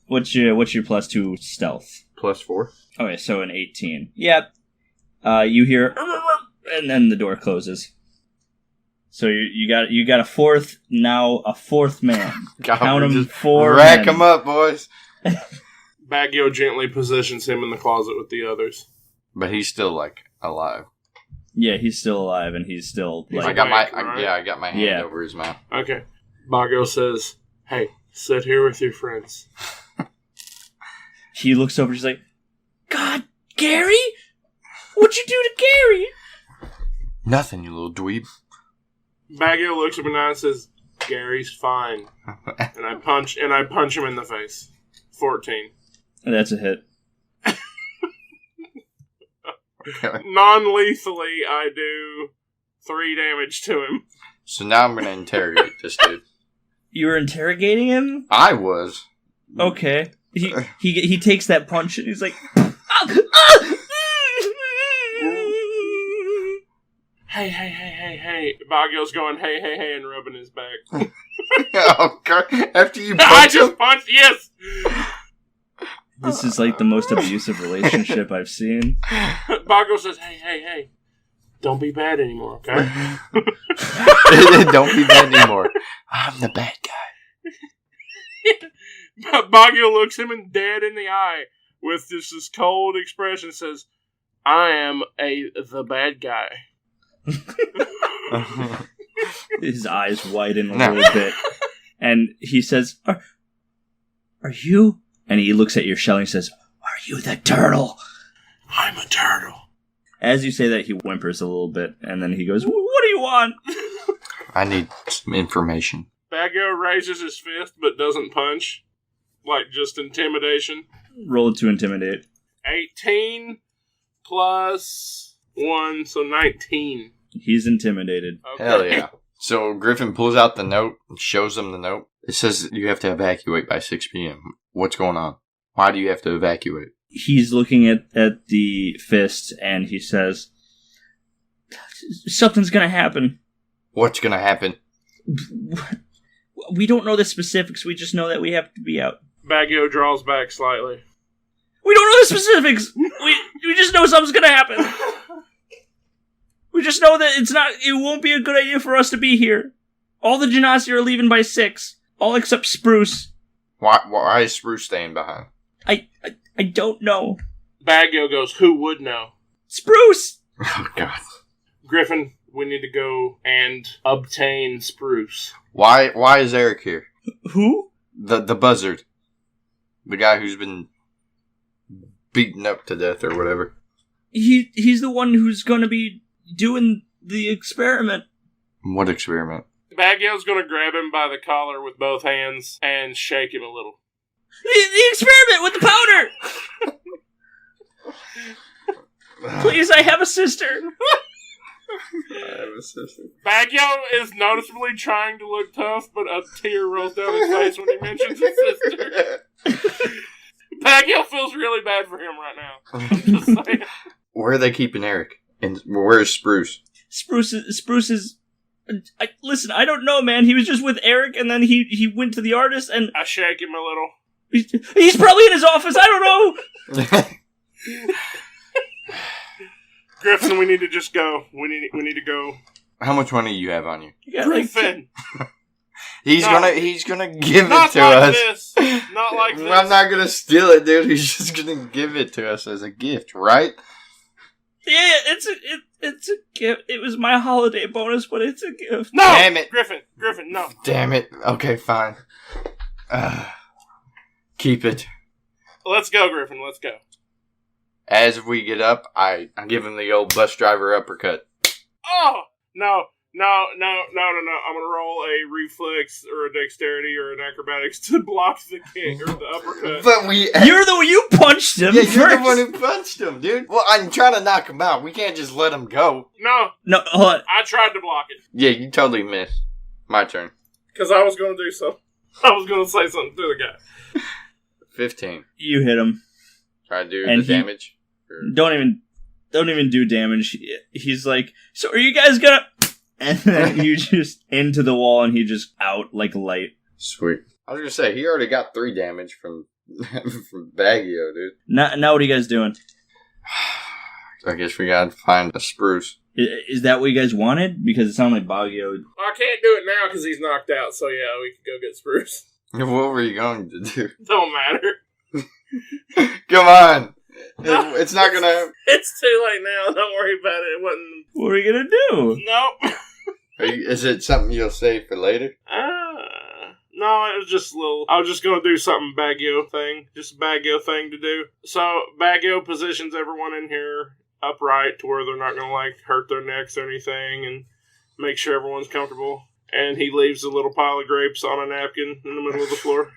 What's your +2 stealth? +4. Okay, so an 18. Yep. You hear, and then the door closes. So you got a fourth man. Count them, 4 Rack men. them up, boys. Bagyo gently positions him in the closet with the others. But he's still alive. Yeah, he's still alive, and he's still He's I awake, got my right? I got my hand over his mouth. Okay. Bagyo says, "Hey, sit here with your friends." He looks over. He's like, "God, Gary, what'd you do to Gary?" Nothing, you little dweeb. Bagyo looks at me and says, "Gary's fine," and I punch him in the face. 14. That's a hit. Non-lethally, I do 3 damage to him. So now I'm gonna interrogate this dude. You were interrogating him? I was. Okay. He takes that punch and he's like, Hey. Bagyo's going, hey, and rubbing his back. Oh, God. After you I punch just him? punched, yes! This is like the most abusive relationship I've seen. Bagyo says, hey. Don't be bad anymore, okay? Don't be bad anymore. I'm the bad guy. Bagyo looks him dead in the eye with just this cold expression, says, I am the bad guy. His eyes widen a little bit. And he says, Are you? And he looks at your shell and he says, Are you the turtle? I'm a turtle. As you say that, he whimpers a little bit. And then he goes, What do you want? I need some information. Bagyo raises his fist but doesn't punch. Like just intimidation. Roll it to intimidate. 18 plus 1, so 19. He's intimidated. Okay. Hell yeah. So Griffin pulls out the note and shows him the note. It says you have to evacuate by 6 p.m. What's going on? Why do you have to evacuate? He's looking at the fist and he says, Something's gonna happen. What's going to happen? We don't know the specifics, we just know that we have to be out. Bagyo draws back slightly. We don't know the specifics! We just know something's gonna happen! We just know that it won't be a good idea for us to be here. All the Genasi are leaving by 6. All except Spruce. Why is Spruce staying behind? I don't know. Bagyo goes, who would know? Spruce! Oh, God. Griffin, we need to go and obtain Spruce. Why is Eric here? Who? The buzzard. The guy who's been beaten up to death or whatever. He's the one who's gonna be doing the experiment. What experiment? Bagyo's gonna grab him by the collar with both hands and shake him a little. The experiment with the powder! Please, I have a sister. I have a sister. Bagyo is noticeably trying to look tough, but a tear rolls down his face when he mentions his sister. Bagyo feels really really bad for him right now. Just saying. Where are they keeping Eric? And where's Spruce? Spruce is. Listen, I don't know, man. He was just with Eric, and then he went to the artist, and I shake him a little. He's probably in his office. I don't know. Griffin, we need to just go. We need to go. How much money do you have on you? Griffin. He's gonna give it to like us. This. Not like this. I'm not gonna steal it, dude. He's just gonna give it to us as a gift, right? Yeah, it's a gift. It was my holiday bonus, but it's a gift. No! Damn it. Griffin, no. Damn it. Okay, fine. Keep it. Let's go, Griffin, let's go. As we get up, I give him the old bus driver uppercut. Oh! No. I'm gonna roll a reflex or a dexterity or an acrobatics to block the kick or the uppercut. But you punched him. Yeah, first. you're the one who punched him, dude. Well, I'm trying to knock him out. We can't just let him go. No, hold on. I tried to block it. Yeah, you totally missed. My turn. Because I was gonna do something. I was gonna say something to the guy. 15. You hit him. Try to do And the damage. Don't even do damage. He's like, so are you guys gonna? And then you just into the wall, and he just out like light. Sweet. I was gonna say he already got 3 damage from Bagyo, dude. Now what are you guys doing? I guess we gotta find a Spruce. Is that what you guys wanted? Because it sounded like Bagyo. I can't do it now because he's knocked out. So yeah, we can go get Spruce. What were you going to do? Don't matter. Come on. It's not gonna. It's too late now. Don't worry about it. It wasn't. What are you gonna do? Nope. Is it something you'll save for later? No, it was just a little. I was just gonna do something Bagyo thing. Just a Bagyo thing to do. So Bagyo positions everyone in here upright to where they're not gonna like hurt their necks or anything, and make sure everyone's comfortable. And he leaves a little pile of grapes on a napkin in the middle of the floor.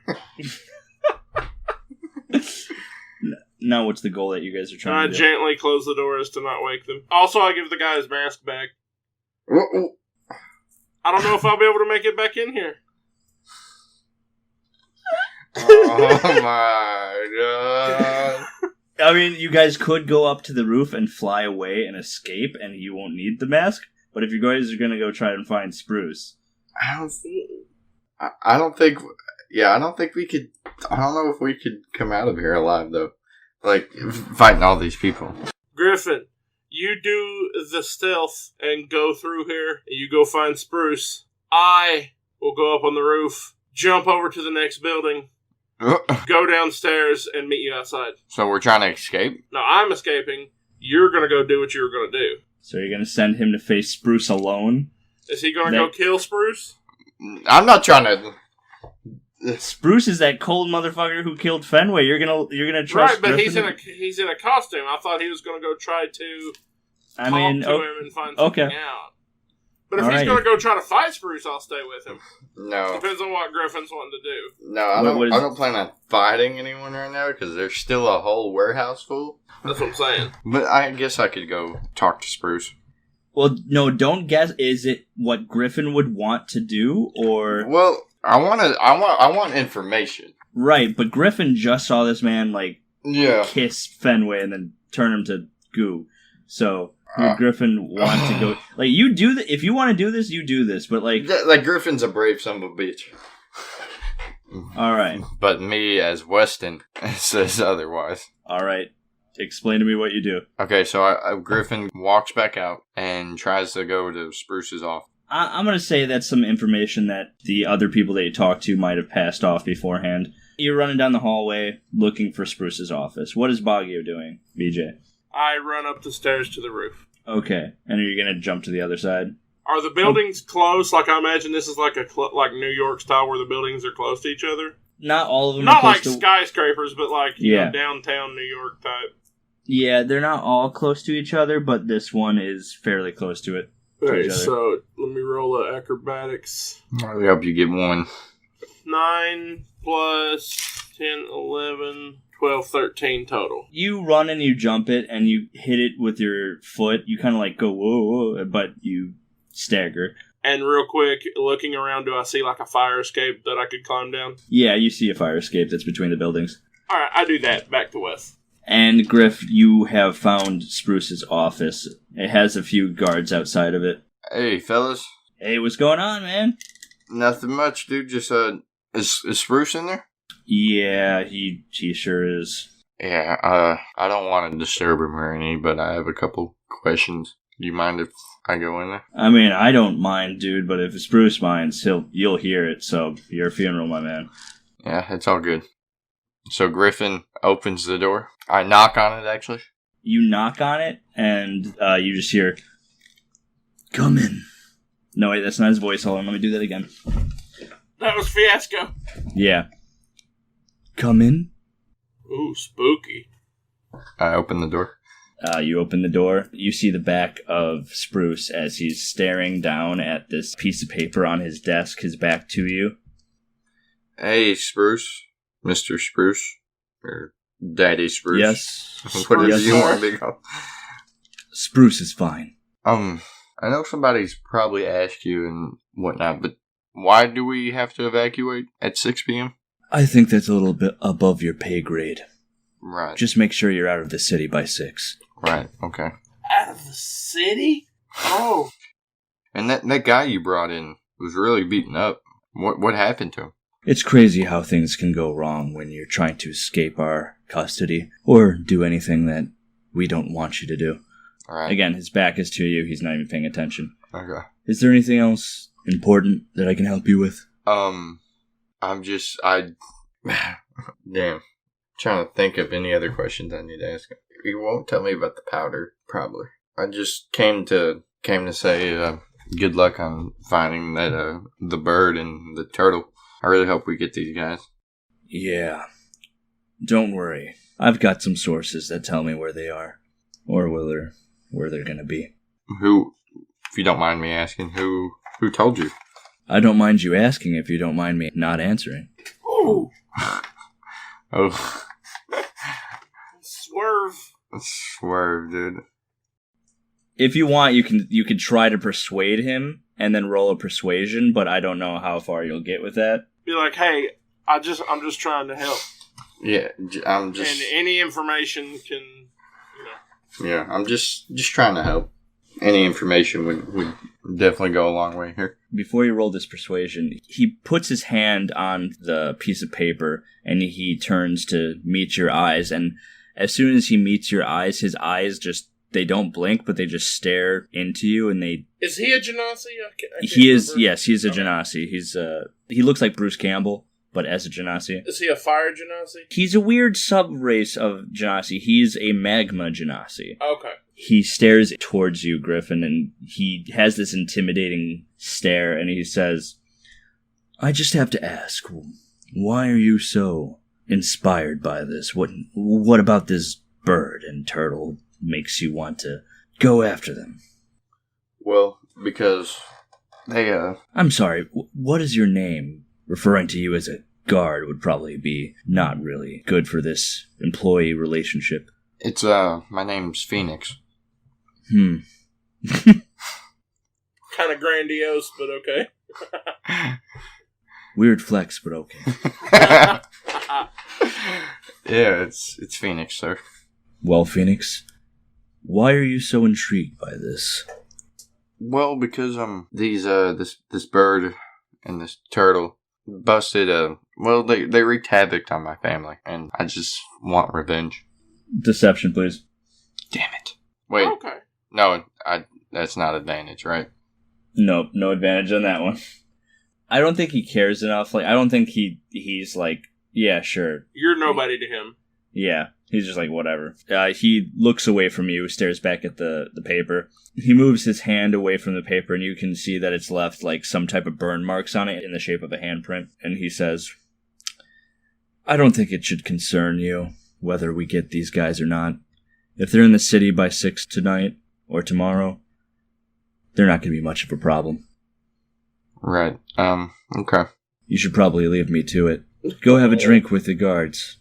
Now what's the goal that you guys are trying to do? I gently close the doors to not wake them. Also, I give the guy his mask back. I don't know if I'll be able to make it back in here. Oh my god. I mean, you guys could go up to the roof and fly away and escape, and you won't need the mask. But if you guys are going to go try and find Spruce... I don't think... Yeah, I don't think we could... I don't know if we could come out of here alive, though. Like, fighting all these people. Griffin, you do the stealth and go through here, and you go find Spruce. I will go up on the roof, jump over to the next building, go downstairs, and meet you outside. So we're trying to escape? No, I'm escaping. You're going to go do what you were going to do. So you're going to send him to face Spruce alone? Is he going to go kill Spruce? I'm not trying to... Spruce is that cold motherfucker who killed Fenway. You're gonna trust. Right, but Griffin? he's in a costume. I thought he was gonna go try to talk to him and find something out. But if he's gonna go try to fight Spruce, I'll stay with him. No, depends on what Griffin's wanting to do. No, I don't plan on fighting anyone right now because there's still a whole warehouse full. That's what I'm saying. But I guess I could go talk to Spruce. Well, no, don't guess. Is it what Griffin would want to do, or well? I want information. Right, but Griffin just saw this man kiss Fenway and then turn him to goo. So would Griffin want to go? Like, you do if you want to do this, you do this. But like Griffin's a brave son of a bitch. All right, but me as Weston says otherwise. All right, explain to me what you do. Okay, so Griffin walks back out and tries to go to Spruce's office. I'm going to say that's some information that the other people that you talked to might have passed off beforehand. You're running down the hallway looking for Spruce's office. What is Bagyo doing, BJ? I run up the stairs to the roof. Okay. And are you going to jump to the other side? Are the buildings close? Like, I imagine this is like like New York style where the buildings are close to each other? Not all of them Not are like skyscrapers, but like downtown New York type. Yeah, they're not all close to each other, but this one is fairly close to it. Alright, so let me roll acrobatics. I hope you get 1. 9 plus 10, 11, 12, 13 total. You run and you jump it, and you hit it with your foot. You kind of like go, whoa, whoa, but you stagger. And real quick, looking around, do I see like a fire escape that I could climb down? Yeah, you see a fire escape that's between the buildings. Alright, I do that. Back to Wes. And Griff, you have found Spruce's office. It has a few guards outside of it. Hey, fellas. Hey, what's going on, man? Nothing much, dude. Just, is Spruce in there? Yeah, he sure is. Yeah, I don't want to disturb him or any, but I have a couple questions. Do you mind if I go in there? I mean, I don't mind, dude, but if Spruce minds, you'll hear it, so your funeral, my man. Yeah, it's all good. So Griffin opens the door. I knock on it, actually. You knock on it, and you just hear, "Come in." No, wait, that's not his voice. Hold on, let me do that again. That was Fiasco. Yeah. Come in. Ooh, spooky. I open the door. You open the door. You see the back of Spruce as he's staring down at this piece of paper on his desk, his back to you. Hey, Spruce. Mr. Spruce. Or Daddy Spruce. Yes. Whatever Yes. you want me to go. Spruce is fine. I know somebody's probably asked you and whatnot, but why do we have to evacuate at 6 p.m.? I think that's a little bit above your pay grade. Right. Just make sure you're out of the city by 6. Right, okay. Out of the city? Oh. And that guy you brought in was really beaten up. What happened to him? It's crazy how things can go wrong when you're trying to escape our custody or do anything that we don't want you to do. All right. Again, his back is to you. He's not even paying attention. Okay. Is there anything else important that I can help you with? Damn. Trying to think of any other questions I need to ask him. He won't tell me about the powder, probably. I just came to say good luck on finding that the bird and the turtle. I really hope we get these guys. Yeah. Don't worry. I've got some sources that tell me where they are. Or where they're gonna be. Who, if you don't mind me asking, who told you? I don't mind you asking if you don't mind me not answering. Ooh. Oh. Swerve, dude. If you want, you can try to persuade him and then roll a persuasion, but I don't know how far you'll get with that. Be like, hey, I'm just trying to help. Yeah, I'm just... And any information can, Yeah, I'm just trying to help. Any information would definitely go a long way here. Before you roll this persuasion, he puts his hand on the piece of paper and he turns to meet your eyes. And as soon as he meets your eyes, his eyes they don't blink, but they just stare into you. And Is he a Genasi? He is, yes, he's a Genasi. He looks like Bruce Campbell, but as a Genasi. Is he a fire Genasi? He's a weird sub-race of Genasi. He's a magma Genasi. Okay. He stares towards you, Griffin, and he has this intimidating stare, and he says, I just have to ask, why are you so inspired by this? What about this bird and turtle makes you want to go after them? Well, because they, I'm sorry, what is your name? Referring to you as a guard would probably be not really good for this employee relationship. It's, my name's Phoenix. Kind of grandiose, but okay. Weird flex, but okay. Yeah, it's Phoenix, sir. Well, Phoenix, why are you so intrigued by this? Well, because this bird and this turtle busted they wreaked havoc on my family, and I just want revenge. Deception, please. Damn it! Wait, Okay. no, that's not advantage, right? Nope, no advantage on that one. I don't think he cares enough. Like, I don't think he's like, yeah, sure. You're nobody to him. Yeah, he's just like, whatever. He looks away from you, stares back at the paper. He moves his hand away from the paper, and you can see that it's left like some type of burn marks on it in the shape of a handprint. And he says, I don't think it should concern you whether we get these guys or not. If they're in the city by 6 tonight or tomorrow, they're not going to be much of a problem. Right. Okay. You should probably leave me to it. Go have a drink with the guards.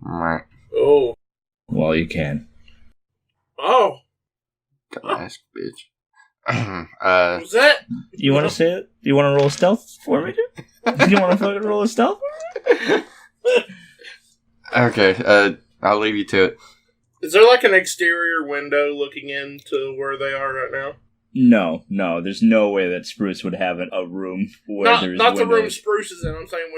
Right. Oh. While you can. Oh. Dumbass bitch. Was that? You want to say it? Do you want to roll a stealth for me, dude? Do you want to fucking roll a stealth for me? Okay. I'll leave you to it. Is there like an exterior window looking into where they are right now? No. There's no way that Spruce would have a room where there's not windows. the room Spruce is in. I'm saying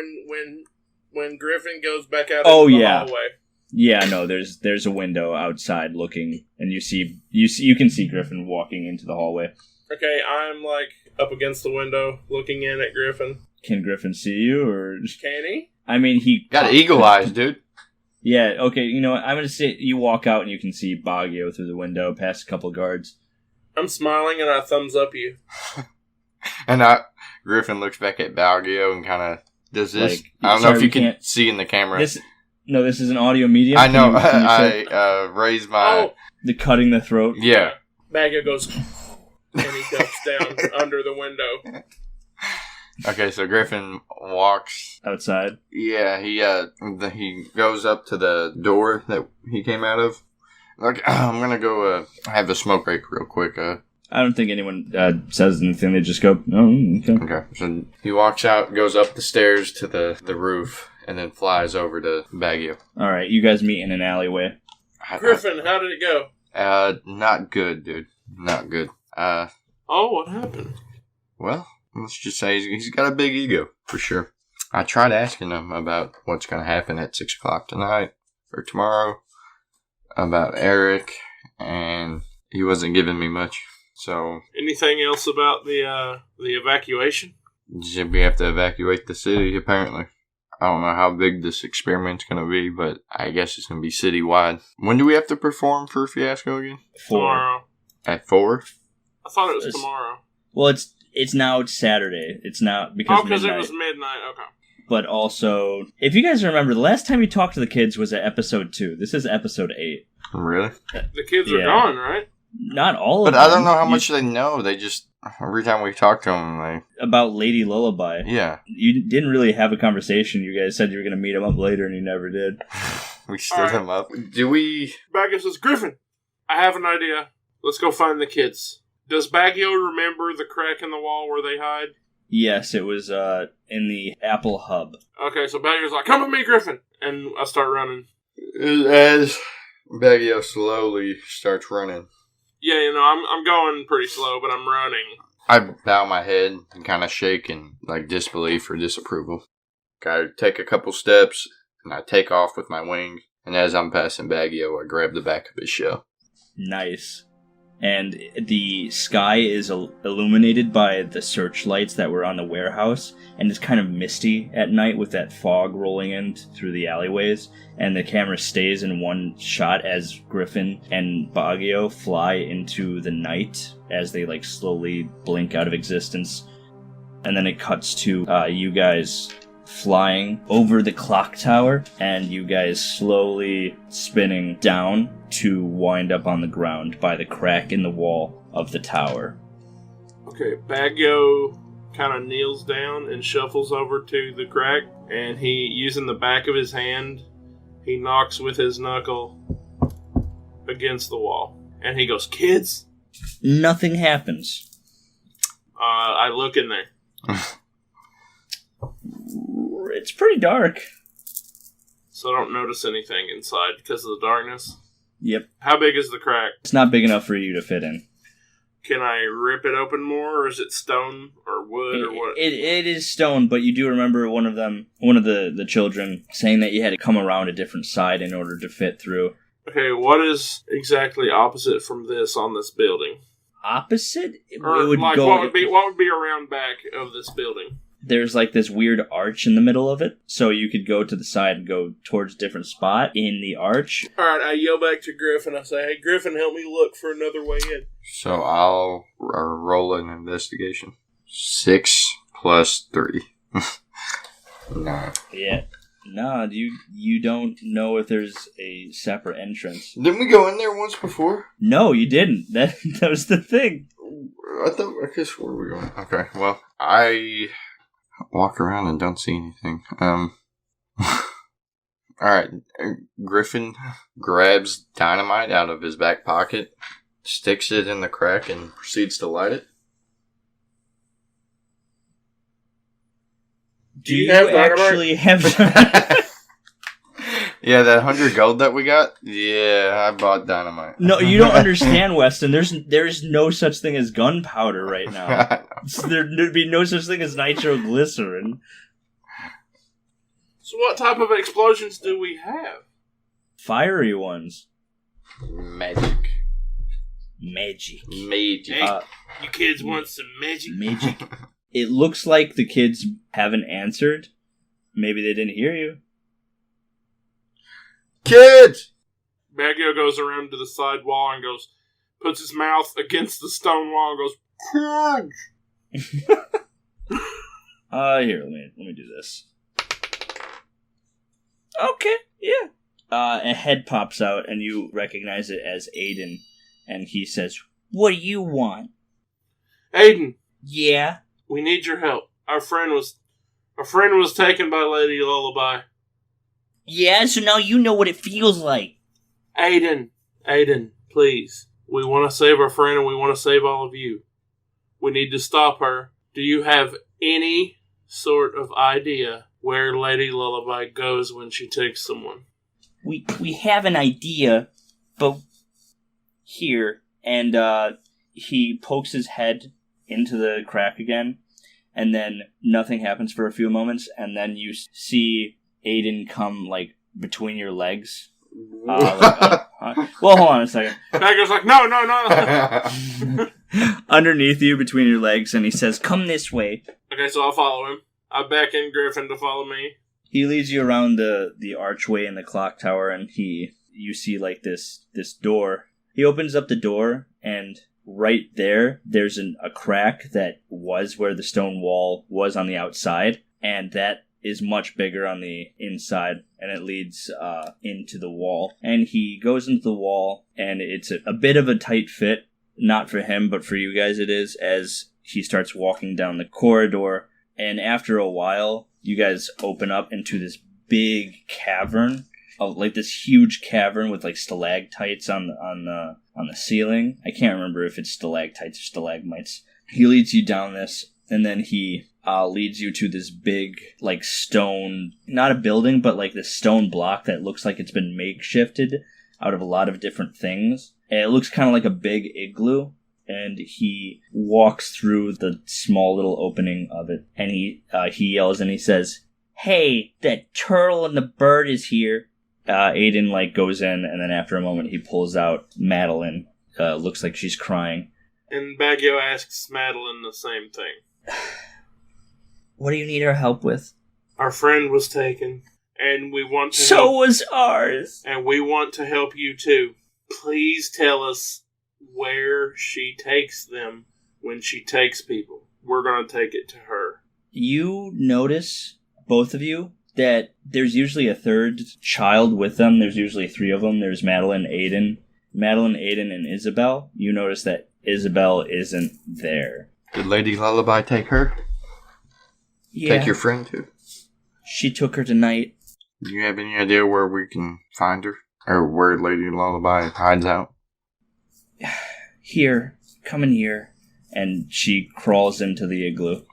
when Griffin goes back out into the hallway. Yeah, no. There's a window outside looking, and you can see Griffin walking into the hallway. Okay, I'm like up against the window looking in at Griffin. Can Griffin see you, or can he? I mean, he got eagle eyes, dude. Yeah. Okay. You know what? I'm gonna say you walk out and you can see Bagyo through the window, past a couple guards. I'm smiling and I thumbs up you. And Griffin looks back at Bagyo and kind of does this. Like, I don't know if you can see in the camera. This is an audio medium. I know. I raised my... The cutting the throat. Yeah. Bagyo goes... and he ducks down under the window. Okay, so Griffin walks... outside. Yeah, he goes up to the door that he came out of. Like, I'm gonna go have a smoke break real quick. I don't think anyone says anything. They just go, oh, okay. Okay, so he walks out, goes up the stairs to the roof, and then flies over to Bagyo. All right, you guys meet in an alleyway. Griffin, how did it go? Not good, dude. Not good. What happened? Well, let's just say he's got a big ego, for sure. I tried asking him about what's going to happen at 6 o'clock tonight, or tomorrow, about Eric, and he wasn't giving me much. So, anything else about the evacuation? We have to evacuate the city, apparently. I don't know how big this experiment's going to be, but I guess it's going to be citywide. When do we have to perform for Fiasco again? 4. Tomorrow. At 4? I thought it was tomorrow. Well, it's now Saturday. It's not because because it was midnight. Okay. But also, if you guys remember, the last time you talked to the kids was at episode 2. This is episode 8. Really? The kids are gone, right? Not all of them. But I don't know how much they know. They just, every time we talk to them, about Lady Lullaby. Yeah. You didn't really have a conversation. You guys said you were going to meet them up later, and you never did. We stood them up. Do we... Bagyo says, Griffin, I have an idea. Let's go find the kids. Does Bagyo remember the crack in the wall where they hide? Yes, it was in the Apple Hub. Okay, so Bagyo's like, come with me, Griffin. And I start running. As Bagyo slowly starts running. Yeah, I'm going pretty slow, but I'm running. I bow my head and kind of shake in disbelief or disapproval. I take a couple steps, and I take off with my wing. And as I'm passing Bagyo, I grab the back of his shell. Nice. And the sky is illuminated by the searchlights that were on the warehouse, and it's kind of misty at night with that fog rolling in through the alleyways, and the camera stays in one shot as Griffin and Bagyo fly into the night as they slowly blink out of existence. And then it cuts to you guys flying over the clock tower, and you guys slowly spinning down to wind up on the ground by the crack in the wall of the tower. Okay, Bagyo kind of kneels down and shuffles over to the crack, and he, using the back of his hand, he knocks with his knuckle against the wall. And he goes, kids? Nothing happens. I look in there. It's pretty dark. So I don't notice anything inside because of the darkness? Yep. How big is the crack? It's not big enough for you to fit in. Can I rip it open more, or is it stone or wood or what? It is stone, but you do remember one of the children saying that you had to come around a different side in order to fit through. Okay, what is exactly opposite from this on this building? Opposite? Or it would what would be around back of this building? There's this weird arch in the middle of it, so you could go to the side and go towards a different spot in the arch. Alright, I yell back to Griffin. I say, hey, Griffin, help me look for another way in. So I'll roll an investigation. 6 plus 3. 9. Yeah. Nah, you don't know if there's a separate entrance. Didn't we go in there once before? No, you didn't. That was the thing. I guess where were we going? Okay, well, I walk around and don't see anything. Alright, Griffin grabs dynamite out of his back pocket, sticks it in the crack, and proceeds to light it. Do you have dynamite? Actually have Yeah, that 100 gold that we got. Yeah, I bought dynamite. No, you don't understand, Weston. There's no such thing as gunpowder right now. There'd be no such thing as nitroglycerin. So what type of explosions do we have? Fiery ones. Magic. Hey, you kids want some magic? Magic. It looks like the kids haven't answered. Maybe they didn't hear you. Kids! Bagyo goes around to the side wall and puts his mouth against the stone wall and goes, "Kids!" Here, let me do this. Okay, yeah. A head pops out, and you recognize it as Aiden, and he says, "What do you want?" Aiden, Yeah? we need your help. Our friend was taken by Lady Lullaby. Yeah, so now you know what it feels like. Aiden, please. We want to save our friend and we want to save all of you. We need to stop her. Do you have any sort of idea where Lady Lullaby goes when she takes someone? We have an idea, but here, and he pokes his head into the crack again, and then nothing happens for a few moments, and then you see Aiden come, like, between your legs. Well, hold on a second. Bagger's like, no. Underneath you, between your legs, and he says, "Come this way." Okay, so I'll follow him. I beckon Griffin to follow me. He leads you around the archway in the clock tower, and you see, like, this door. He opens up the door, and right there's a crack that was where the stone wall was on the outside, and that is much bigger on the inside, and it leads into the wall. And he goes into the wall, and it's a bit of a tight fit, not for him, but for you guys it is, as he starts walking down the corridor. And after a while, you guys open up into this big cavern, like this huge cavern with like stalactites on the ceiling. I can't remember if it's stalactites or stalagmites. He leads you down this, and then he leads you to this big, like, stone, not a building, but like this stone block that looks like it's been makeshifted out of a lot of different things. And it looks kind of like a big igloo, and he walks through the small little opening of it, and he yells and he says, "Hey, that turtle and the bird is here." Aiden, like, goes in, and then after a moment he pulls out Madeline. Looks like she's crying. And Bagyo asks Madeline the same thing. What do you need our help with? Our friend was taken, and we want to So help. was ours. And we want to help you too. Please tell us where she takes them when she takes people. We're going to take it to her. You notice, both of you, that there's usually a third child with them. There's usually three of them. There's Madeline, Aiden, and Isabel. You notice that Isabel isn't there. Did Lady Lullaby take her? Yeah. Take your friend too? She took her tonight. Do you have any idea where we can find her? Or where Lady Lullaby hides out? Here. Come in here. And she crawls into the igloo.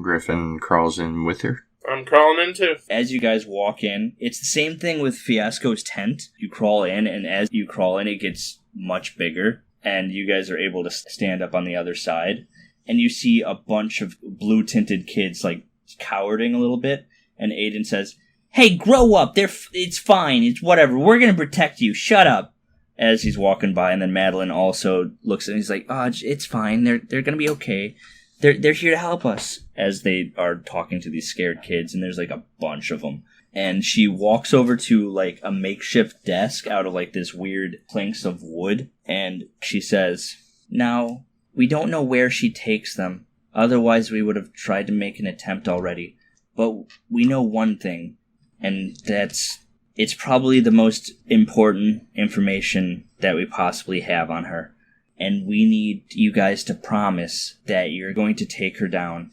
Griffin crawls in with her. I'm crawling in too. As you guys walk in, it's the same thing with Fiasco's tent. You crawl in, and as you crawl in, it gets much bigger. And you guys are able to stand up on the other side. And you see a bunch of blue-tinted kids, like, cowarding a little bit. And Aiden says, "Hey, grow up. It's fine. It's whatever. We're going to protect you. Shut up." As he's walking by. And then Madeline also looks and he's like, "Oh, it's fine. They're going to be okay. They're here to help us." As they are talking to these scared kids. And there's like a bunch of them. And she walks over to like a makeshift desk out of like this weird planks of wood. And she says, "Now, we don't know where she takes them. Otherwise, we would have tried to make an attempt already. But we know one thing, and it's probably the most important information that we possibly have on her. And we need you guys to promise that you're going to take her down."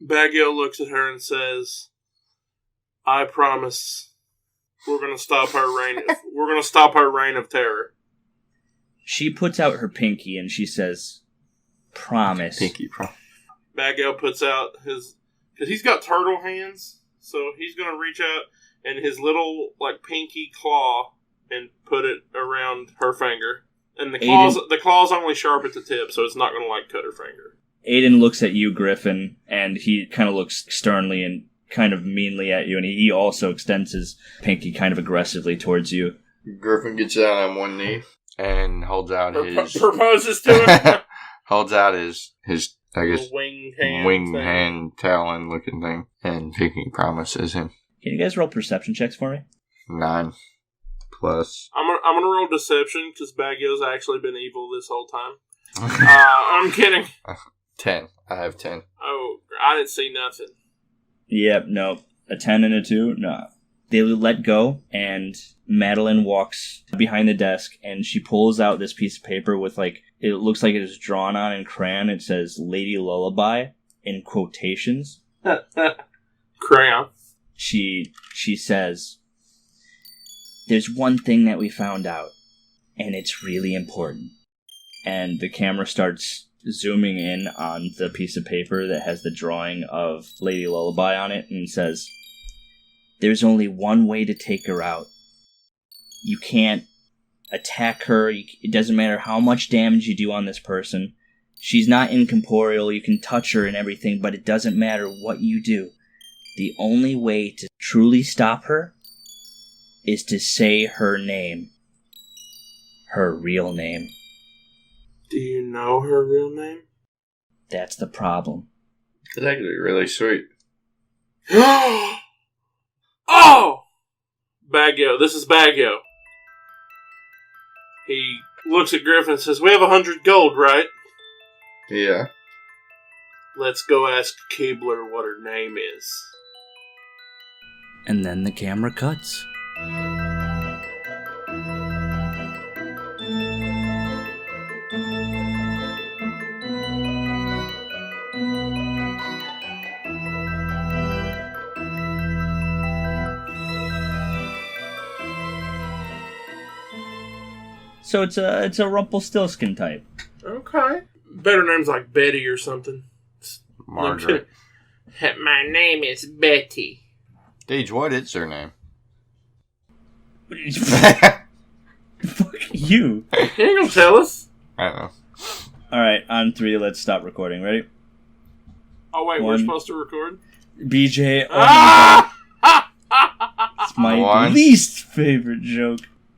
Bagyo looks at her and says, "I promise we're going to stop her reign. We're going to stop her reign of terror." She puts out her pinky and she says, "Promise." Pinky promise. Bagyo puts out his... Because he's got turtle hands, so he's going to reach out and his little, like, pinky claw and put it around her finger. And the claw's only sharp at the tip, so it's not going to, like, cut her finger. Aiden looks at you, Griffin, and he kind of looks sternly and kind of meanly at you, and he also extends his pinky kind of aggressively towards you. Griffin gets down on one knee and holds out his... Proposes to him. holds out his I guess, wing hand talon looking thing, and pinky promises him. Can you guys roll perception checks for me? 9 plus. I'm gonna roll deception, because Bagyo's actually been evil this whole time. I'm kidding. 10. I have 10. Oh, I didn't see nothing. Yep, no. A 10 and a 2? No. They let go, and Madeline walks behind the desk, and she pulls out this piece of paper with, like, it looks like it is drawn on in crayon. It says Lady Lullaby in quotations. Crayon. She says, "There's one thing that we found out, and it's really important." And the camera starts zooming in on the piece of paper that has the drawing of Lady Lullaby on it, and says, "There's only one way to take her out. You can't attack her. It doesn't matter how much damage you do on this person. She's not incorporeal. You can touch her and everything, but it doesn't matter what you do. The only way to truly stop her is to say her name. Her real name." Do you know her real name? That's the problem. It's actually really sweet. Oh! Bagyo. This is Bagyo. He looks at Griffin and says, "We have 100 gold, right? Yeah. Let's go ask Keebler what her name is." And then the camera cuts. So it's a Rumpelstiltskin type. Okay. Better names like Betty or something. Margaret. My name is Betty. Deej, what is her name? Fuck you. You ain't gonna tell us. I don't know. Alright, on 3, let's stop recording. Ready? Oh, wait, 1. we're supposed to record? BJ, oh Ah! my God. It's my One. least favorite joke.